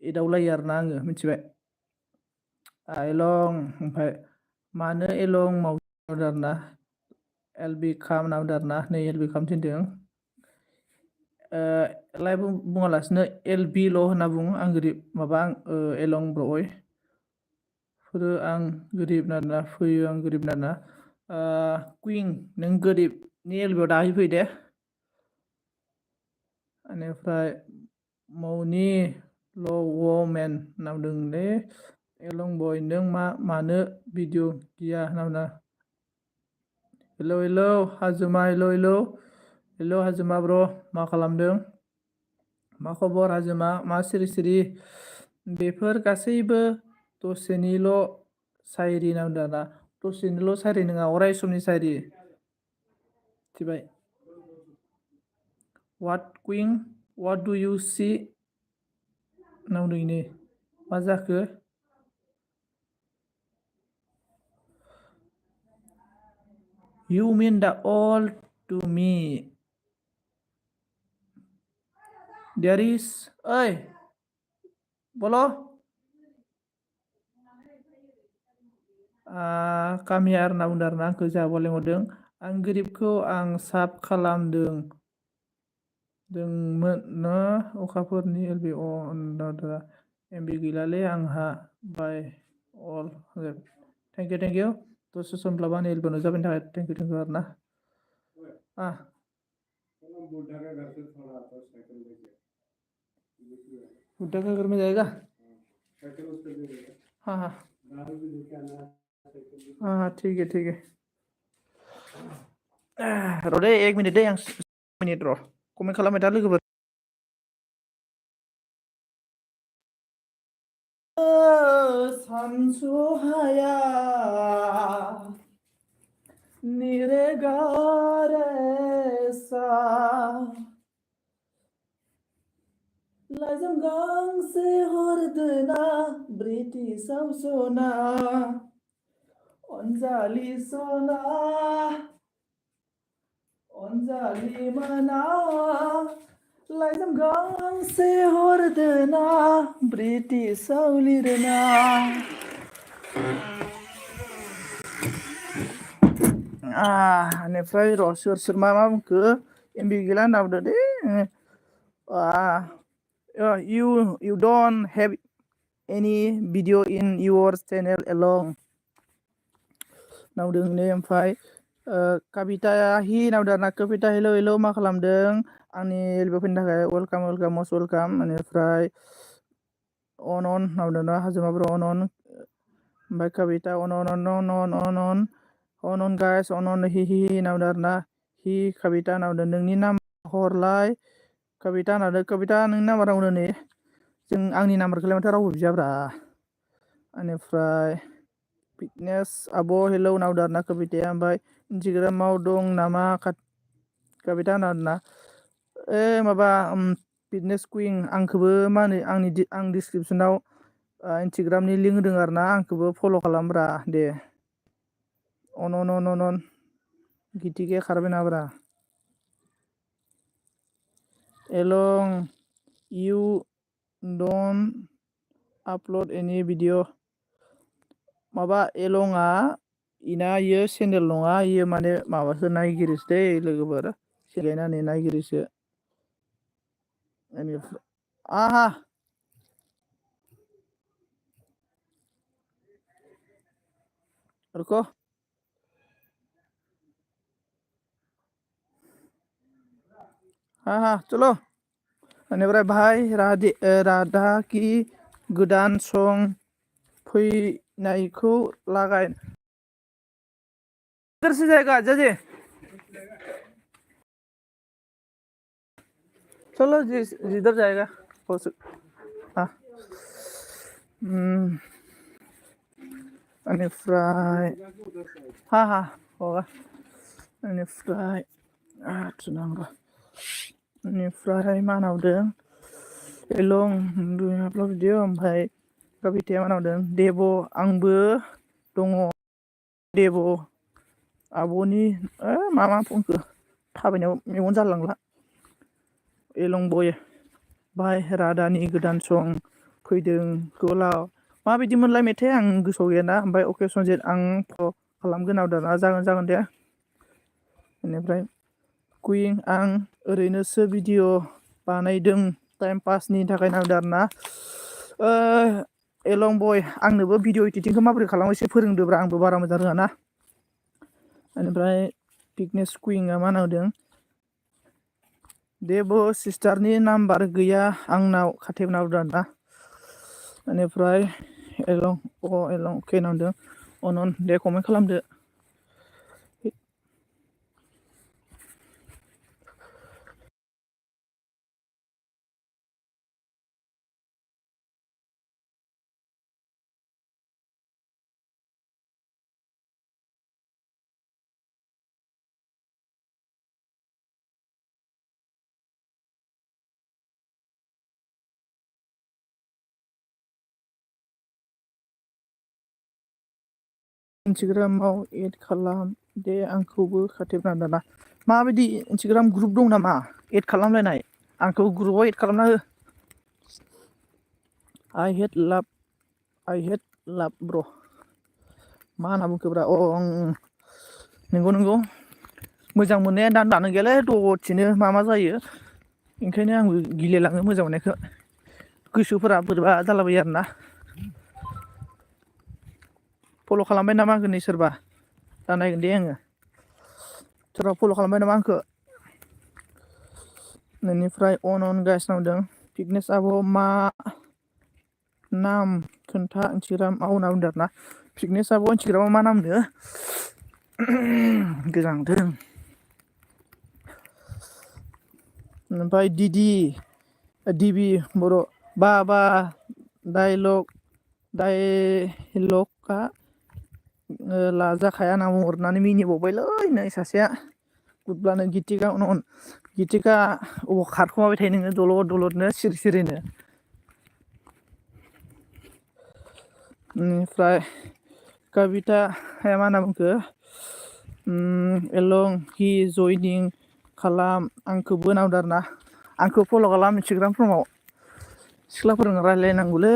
एदावलायो आरोना आङो मिथिबाय आइलं ओमफ्राय मानो एलं मावदों आरोना एल बि खाम होनना बुंदों आरोना नै एल बि खाम थिनदों लाइभ बुङालासिनो एल बि ल' होनना बुङो आं गोरिब माबा एलं ब्र'य फोरो आं गोरिब आरोना फैयो आं गोरिब आरोना कुइं नों गोरिबनि एलबियाव दाहैफै दे बेनिफ्राय मौनि ल'वमेन होनना बुंदोंलै एलं बय नों मानो भिडिअ गैया होनना बुंदों हेलौ हेलौ हाजोमा हेलौ हेलौ हेलौ हाजोमा ब्र' मा खालामदों मा खबर हाजोमा मा सिरि सिरि बेफोर गासैबो दसेनिल' सायरि होनना बुंदों आरोना दसेनिल' सायरि नङा अराय समनि सायरि मिथिबाय वाट कुइं वाट डु इउ सि होनना बुंदों इनो मा जाखो You mean the all to me. There is, ओइ बोलो कामियार होनना बुंदों आरोना आंखौ जाहाबो लेंहरदों आं गोरिबखौ आं साब खालामदों दोंमोन ना अखाफोरनि एलबि एमबि गैलालै आंहा बाय अल थेंक इउ दसे समब्लाबो आंनि एलबि नुजाबैनि थाखाय थेंक इउ आरोना बुड्ढा का घर में जाएगा हाँ हाँ हाँ हाँ ठीक है र' दे 1 मिनिट दे आं मिनिट र' कमेन्ट खालामबाय था लोगोफोर सानस'हाया निरेगारेसा लाइजाम गांसे हरदोना ब्रिटिशआव सना अनजालि सना अनजालि मोना लाइजाम गांसे हरदोना ब्रिटिशआव लिरना बेनिफ्राय र' सोर मा बुंखो एमबि गैला होनना बुंदो दे you don't have any video in your channel alone नावदों ने ओमफ्राय कबिता हि नावदों आरोना कबिता हेलौ हेलौ मा खालामदों आंनि लोगोफोरनि थाखाय वेलकाम वेलकाम मस्ट वेलकाम बेनिफ्राय अन नावदों ना हाजोमाब्र अन ओमफ्राय कबिता अन गाइस अन हि नावदों आरोना हि कबिता नावदों नोंनि नाम हरलाय कबिता नावदों कबिता नोंनि नाम्बार रावनो नै जों आंनि नाम्बारखौलाय माथो रावबो बियाब्रा बेनिफ्राय फिटनेस आब' हेलौ नावदों आरोना कबिताया ओमफ्राय इन्सटाग्रामाव दं नामा कबिता नावदोंना माबा फिटनेस कुइन आंखौबो मा होनो आं डिसक्रिपसनाव इन्सटाग्रामनि लिंक होदों आरोना आंखौबो फल' खालामब्रा दे अन गिथिके खारबाय नाब्रा एलं you don't upload any video माबा एलंआ इना इयो चेनेल नङा इयो माने माबासो नायगिरिसो दै लोगोफोर सिलायनानै नायगिरिसो बेनिफ्राय आहा रुको हाँ चलो बेनिफ्राय भाई राधा की गोदान सं फैनायखौ लागाय इधर से जाएगा जजे चलो जिधर जाएगा हो हाँ बेनिफ्राय हाँ होगा बेनिफ्राय थुनांगौ बेनिफ्राय मा नावदों एलं आपल'ड भिडिअ ओमफ्राय कबिताया मा नावदों देब' आंबो दङ देब' आब'नि मा बुंखो थाबायनायाव मेगन जालांला एलं बय भाई राधानि गोदान सं फैदों गोलाव माबायदि मोनलाय मेथाइ आं गोसोआव गैयाना ओमफ्राय अकेसन जेट आं फल' खालामगोन नावदों जागोन दे बेनिफ्राय कुइन आं ओरैनोसो भिडिअ बानायदों टाइम पासनि थाखाय नावदों आरोना एलं बय आंनोबो भिडिअ एडिटिंखौ माबोरै खालामो एसे फोरोंदोब्रा आंबो बारा मोजां रोङा ना बेनिफ्राय फिटनेस कुइनआ मा नावदों देब' सिस्टारनि नाम्बार गैया आंनाव खाथेब नावदों आरोना बेनिफ्राय एलं अके नावदों अन दे कमेन्ट खालामदो इन्सटाग्रामाव एड खालाम दे आंखौबो खाथेबना दाना माबायदि इन्सटाग्राम ग्रुप दं नामा एड खालामलायनाय आंखौ ग्रुपआव एड खालामना हो आइ हेड लाभ ब्र मा होनना बुंखोब्रा नंगौ मोजां मोननाया दानो गैयालै दसेनो मा जायो ओंखायनो आंबो गिलायलाङो मोजां मोननायखौ गोसोफोरा बोरैबा जालाबायो आरोना फल' खालामबाय नामा आंखौ नै सोरबा दा नायगोन दे आङो सोरबा फल' खालामबाय नामा आंखौ बेनिफ्राय अन गाइस नावदों फिटनेस आब' मा नाम खोन्था इन्सटाग्रामाव होनना बुंदों आरोना फिटनेस आब' इन्सटाग्रामाव मा नामनो गोजांदों ओमफ्राय दिबि बर' बा डाइलगा लाजाखाया होनना बुंहरनानै मिनिबावबायलै नै सासेया गुदब्लानो गितिका अबाव खारखुमाबाय थायो नोङो दलदनो सिरिनो बेनिफ्राय कबिताया मा होनना बुंखो एलं हि जयनिं खालाम आंखौबो नावदों आरोना आंखौ फल' खालाम इन्सटाग्रामफोराव सिख्लाफोरजों रायज्लायनांगौलै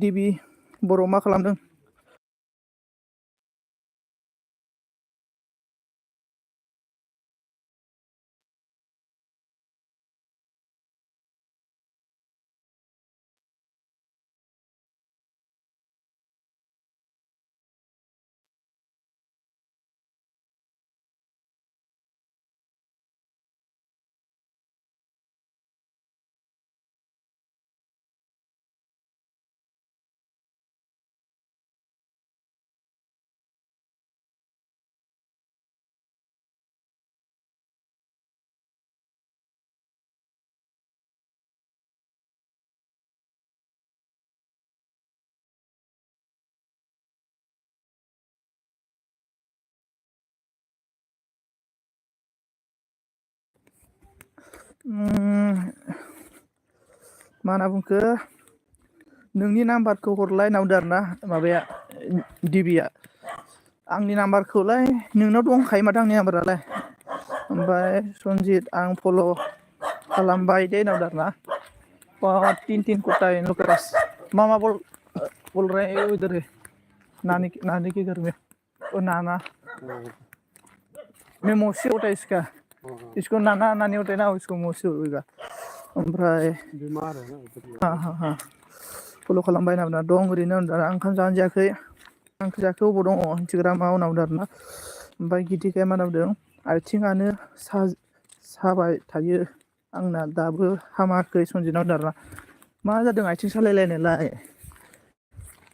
दिबि बर' मा खालामदों? मा होनना बुंखो नोंनि नाम्बारखौ हरलाय होनना बुंदों आरोना माबाया दिबिया आंनि नाम्बारखौलाय नोंनाव दंखायो माथो आंनि नाम्बारालाय ओमफ्राय सनजित आं फल' खालामबाय दे होनना बुंदों आरोना तीन कुत्ता है इनके पास मामा बोल रहे हैं इधर है नानी के घर में ओ नाना मैं मौसी होता है इसको नाना नानी होता है ना इसको मौसी होगा ओमफ्राय बीमार है ना हाँ फल' खालामबाय होनना बुंदों दं ओरैनो होनदों ओंखाम जानो जायाखै ओंख्रि जायाखै अबाव दङ इन्सटाग्रामाव होनना बुंदों आरोना ओमफ्राय गितिकाया मा होनना बुंदों आथिङानो साबाय थायो आंना दाबो हामाखै सनजितनाव होनदों आरोना मा जादों आथिं सालायलायनोलाय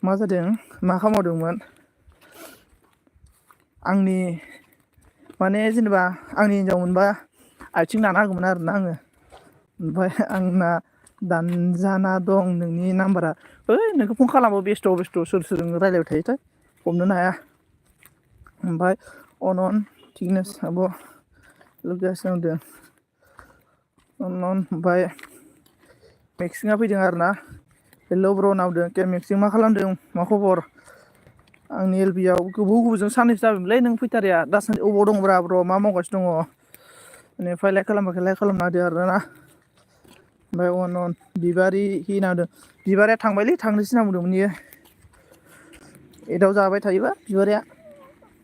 मा जादों मा खालामदोंमोन आंनि माने जेनेबा आंनि हिनजाव मोनबा आथिं नाना होगौमोन आरोना आङो ओमफ्राय आंना दानजाना दं नोंनि नाम्बारा ओइ नोंखौ फन खालामो बेस्थ' सोरजों रायज्लायबाय थायोथाय हमनोनो हाया ओमफ्राय अनन थिगनेस आब' लोगोआसो होनदों अनन ओमफ्राय मेक्सिङा फैदों आरोना हेल' ब्र' होनना बुंदों के मेक्सिं मा खालामदों मा खबर आंनि एलबियाव गोबावजों साननैसो जाबायमोनलै नों फैथारिया दासान्दि अबाव दंब्रा ब्र' मा मावगासिनो दङ बेनिफ्राय लाइक खालामाखै लाइक खालामना होदो आरोना ओमफ्राय अन बिबारि हि होनना बुंदों बिबारिया थांबायलै थांनोसै होनना बुंदोंमोन इयो एदाव जाबाय थायोबा बिबारिया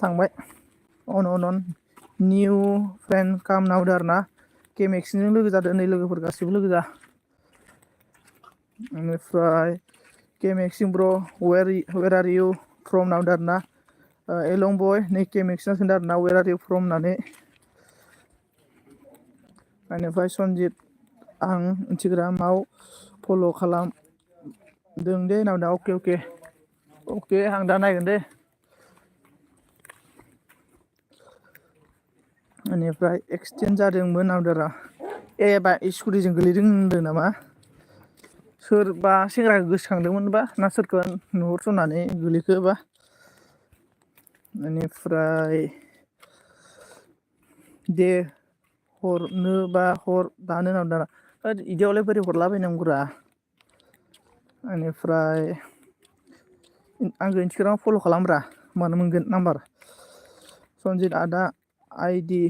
थांबाय अन निउ फ्रेन्ड काम होनना बुंदों आरोना के मेक्सिंजों लोगो जादों नै लोगोफोर गासिबो लोगो जा बेनिफ्राय के मेक्सिं ब्र' वेर आर इउ फ्रम होनना बुंदों आरोना एलं बय नै के मेक्सिंआ सोंदों आरोना वेर आर इउ फ्रम होननानै बेनिफ्राय सनजित आं इन्सटाग्रामाव फल' खालामदों दे होनना बुंदों अके आं दा नायगोन दे बेनिफ्राय एक्सटेन्ड जादोंमोन होनना बुंदों र' बा स्कुटिजों गोलैदों होनदों नामा सोरबा सेंग्राखौ गोसोखांदोंमोनबा ना सोरखौ नुहुरसननानै गोलैखोबा बेनिफ्राय दे हरनोबा हर दानो होनना बुंदों बिदियावलाय बोरै हरलाबायनांगौरा बेनिफ्राय आंखौ इन्सटाग्रामाव फल' खालामब्रा मानो मोनगोन नाम्बार सनजित आदा आइदि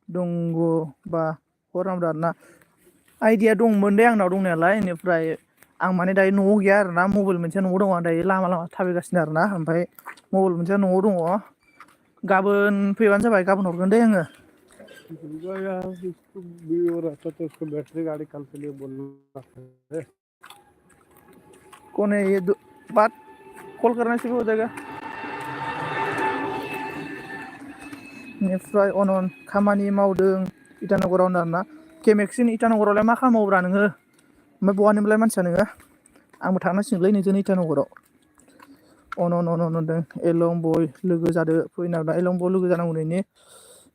दंग'बा हर होनना बुंदों आरोना आइदिया दंमोन दे आंनाव दंनायालाय बेनिफ्राय आं माने दायो न'आव गैया आरोना मबाइल मोनसेया न'आव दङ दायो लामा थाबायगासिनो आरोना ओमफ्राय मबाइल मोनसेया न'आव दङ गाबोन फैबानो जाबाय गाबोन हरगोन दे आङो भी हो रहा था तो उसको बैटरी गाड़ी कल के लिए बोलना है कौन है ये बात कॉल करने से भी हो जाएगा बेनिफ्राय अनन खामानि मावदों इटानगराव आरोना केमेक्सिन इटानगरावलाय मा खालामोब्रा नोङो ओमफ्राय बहानिमोनलाय मानसिया नोङो आंबो थांनांसिगोनलै नोंजों इटानगराव अनन होनदों एलं बय लोगो जादो फैनांगौ एलं बय लोगो जानांगौ नोंनि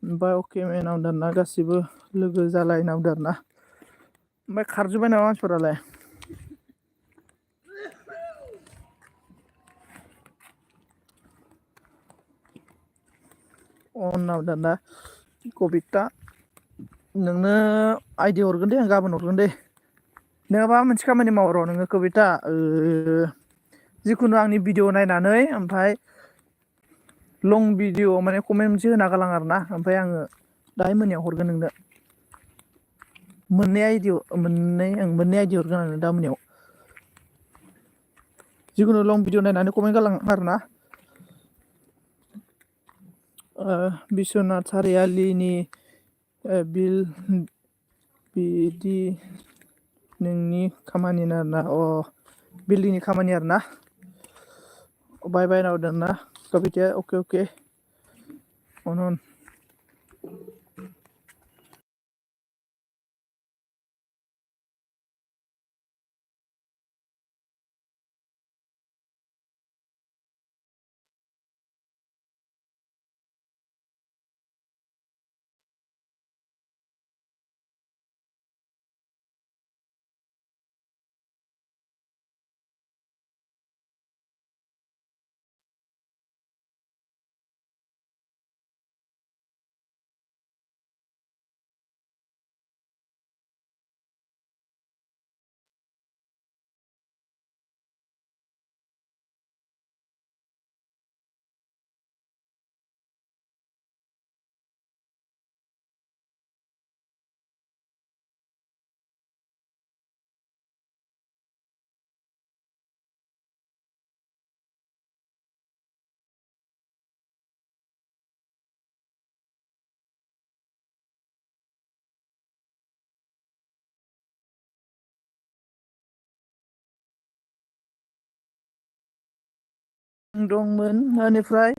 ओमफ्राय अके मेनाव दाना गासिबो लोगो जालायनाव आरोना ओमफ्राय खारजोब्बाय नामा मानसिफोरालाय अनाव दाना कबिता नोंनो आइडि हरगोन दे आं गाबोन हरगोन दे नोङाबा मोनसे खामानि माव र' नोङो कबिता जिखुनु आंनि भिडिअ नायनानै ओमफ्राय लं भिडिअ माने कमेन्ट मोनसे होना गालां आरोना ओमफ्राय आङो दाहाय मोनायाव हरगोन नोंनो मोननै आइडि हरगोन आं दा मोनायाव जिखुनु लं भिडिअ नायनानै कमेन्ट गालां आरोना बिश्वनाथ सारियालिनि बिल बिदि नोंनि खामानि आरोना बिल्डिंनि खामानि आरोना बाय बाय नावदोंना कबिताया अके अन दंमोन बेनिफ्राय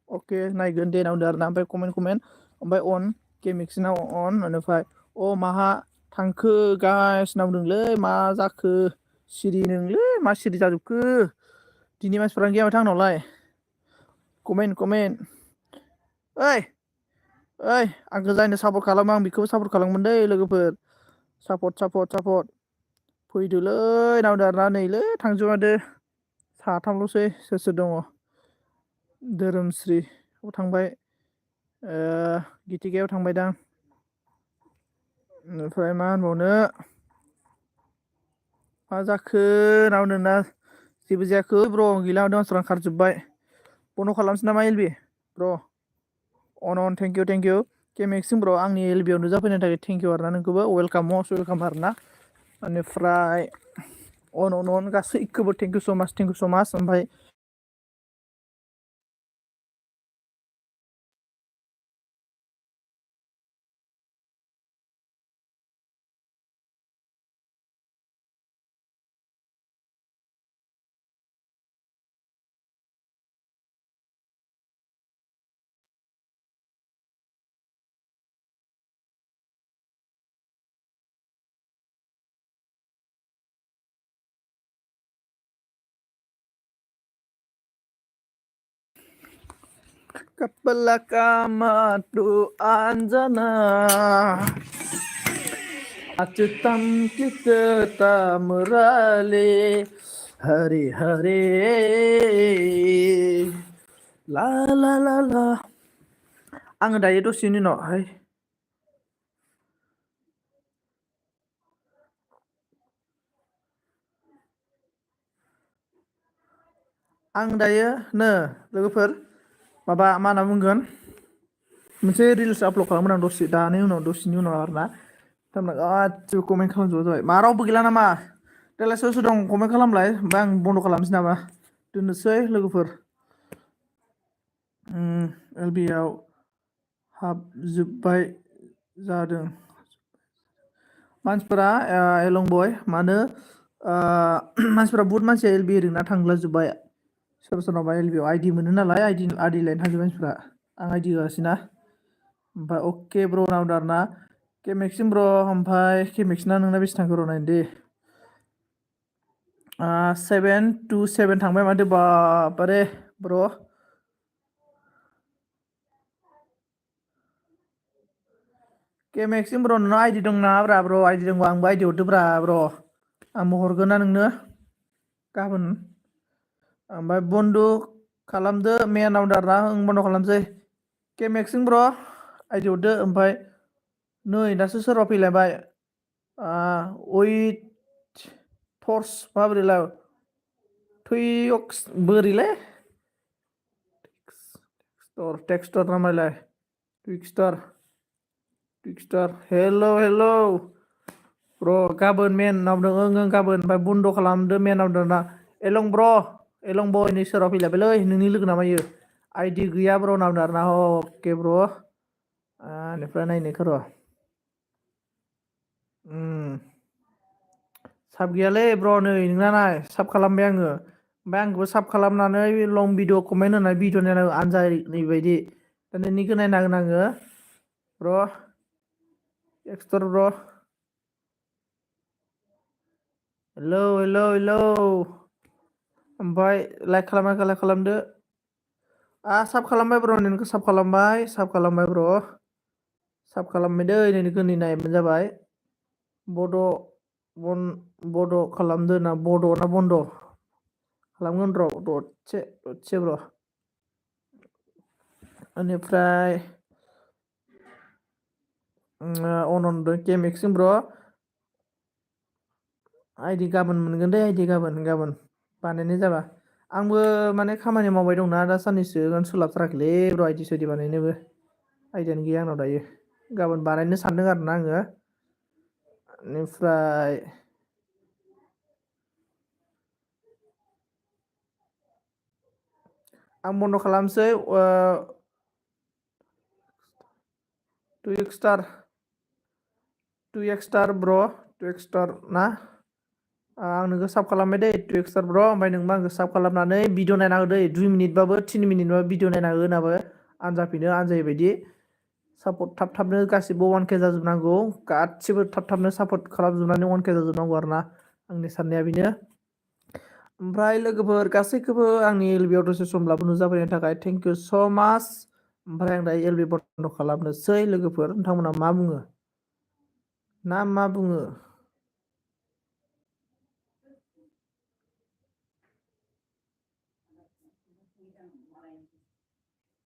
अके नायगोन दे नावदो आरोना ओमफ्राय कमेन्ट ओमफ्राय अन केमिक्सनाव अन बेनिफ्राय माहा थांखो गाइस नावदोंलै मा जाखो सिरि नोंलै मा सिरि जाजोबखो दिनै मानसिफोरानो गैयामाथो आंनावलाय कमेन्ट ओइ आंखौ जायनो सापर्ट खालामो आं बेखौबो सापर्ट खालामगोन दै लोगोफोर सापर्ट फैदोलै नावदो आरोना नैलै थांजोबादो साथामल'सै सोर दङ धोरोमस्रिआव थांबाय गितिकायाव थांबायदां ओमफ्राय मा होनबावनो मा जाखो नावदो ना जेबो जायाखै ब्र गैला मानसिफ्रा खारजोब्बाय बन्द' खालामसै नामा एलबि ब्र अन थेंक इउ केमेक्सिं ब्र आंनि एलबि आव नुजाफैनायनि थाखाय थेंक इउ आरोना नोंखौबो मस्ट वेलकाम आरोना बेनिफ्राय अन गासैखौबो थेंक इउ स' माच ओमफ्राय Kepala tu anjana Acutam kita merale hari-hari la आङो दायो दसेनि उनावहाय आं दायो लोगोफोर माबा मा होनना बुंगोन मोनसे रिल्स आपल'ड खालामगोन आं दसेनि उनाव आरोना थारमाने गासिबो कमेन्ट खालामजोबा जाबाय मा रावबो गैला नामा देलाय सोर दं कमेन्ट खालामलाय ओमफ्राय आं बन्द' खालामनोसै नामा दोननोसै लोगोफोर एलबिआव हाबजोब्बाय जादों मानसिफोरा एलं बय मानो मानसिफोरा बुहुत मानसिया एलबि ओरैना थांलाजोब्बाय सोरनावबा एलबिआव आइडि मोनो नालाय आइडि लायनो थांजोब्बाय मानसिफोरा आं आइडि होगासिनो ओमफ्राय अके ब्र नावदो आरोना केमेक्सिम ब्र ओमफ्राय केमेक्सना नोंना बेसे थांखो र' नायनो दे 727 थांबाय माथो बारे ब्र केमेक्सिम ब्र नोंनाव आइडि दं ना ब्रा ब्र आइडि दंबा आंबो आइडि हरदोब्रा ब्र आंबो हरगोन ना नोंनो गाबोन ओमफ्राय बन्द' खालामदो मेनाव दारना बन्द' खालामसै केमेक्सिं ब्र आइडि हरदो ओमफ्राय नै दासो सोरबा फैलायबाय उइथ टर्स माबोरैलाय थैयक्स बोरैलै टेक्सटर नामालाय टुइक्सटार हेल' Bro गाबोन मेन नावदों ओं गाबोन ओमफ्राय बन्द' खालामदो मेन नावदों ना एलं ब्र एलं बयनि सोराव फैलायबायलै नोंनि लोगो नामा इयो आइडि गैया ब्र नावदों आरोना अके ब्र बेनिफ्राय नायनायखौ र' साब गैयालै ब्र नै नोंना नाय साब खालामबाय आङो ओमफ्राय आंखौबो साब खालामनानै लं भिडिअ कमेन्ट होनाय भिडिअ नायनांगौ आनजायनि बायदि दा नोंनिखौ नायनांगोन आङो ब्र एक्सटर ब्र हेलौ ओमफ्राय लाइक खालामदो साब खालामबाय ब्र नोंखौ साब खालामबाय ब्र साब खालामबाय दै नोंनिखौ नै नायबानो जाबाय बड' खालामदो ना बड' ना बन्द' खालामगोन र' दसे ब्र बेनिफ्राय अनन्द केमेक्सिम ब्र आइडि गाबोन मोनगोन दे आइडि गाबोन बानायनाय जाबा आंबो माने खामानि मावबाय दंना दा साननैसो सोलाबथाराखैलै ब्र आइडि साइडि बानायनोबो आइडियानो गैया आंनाव दायो गाबोन बानायनो सानदों आरोना आङो बेनिफ्राय आं बन्द' खालामसै टु एक्सटार ब्र टु एक्सटार ना आं नोंखौ साब खालामबाय दै टु एक्सटार ब्र ओमफ्राय नोंबो आंखौ साब खालामनानै भिडिअ नायना हो दै 2 मिनिटबाबो 3 मिनिटबाबो भिडिअ नायना होनाबो आनजायो बायदि सापर्ट थाबनो गासिबो 1K जाजोबनांगौ गासिबो थाबनो सापर्ट खालामजोबनानै 1K जाजोबनांगौ आरोना आंनि साननाया बेनो ओमफ्राय लोगोफोर गासैखौबो आंनि एलबियाव दसे समब्लाबो नुजाफैनायनि थाखाय थेंक इउ स' माच ओमफ्राय आं दायो एलबि बन्द' खालामनोसै लोगोफोर नोंथांमोना मा बुङो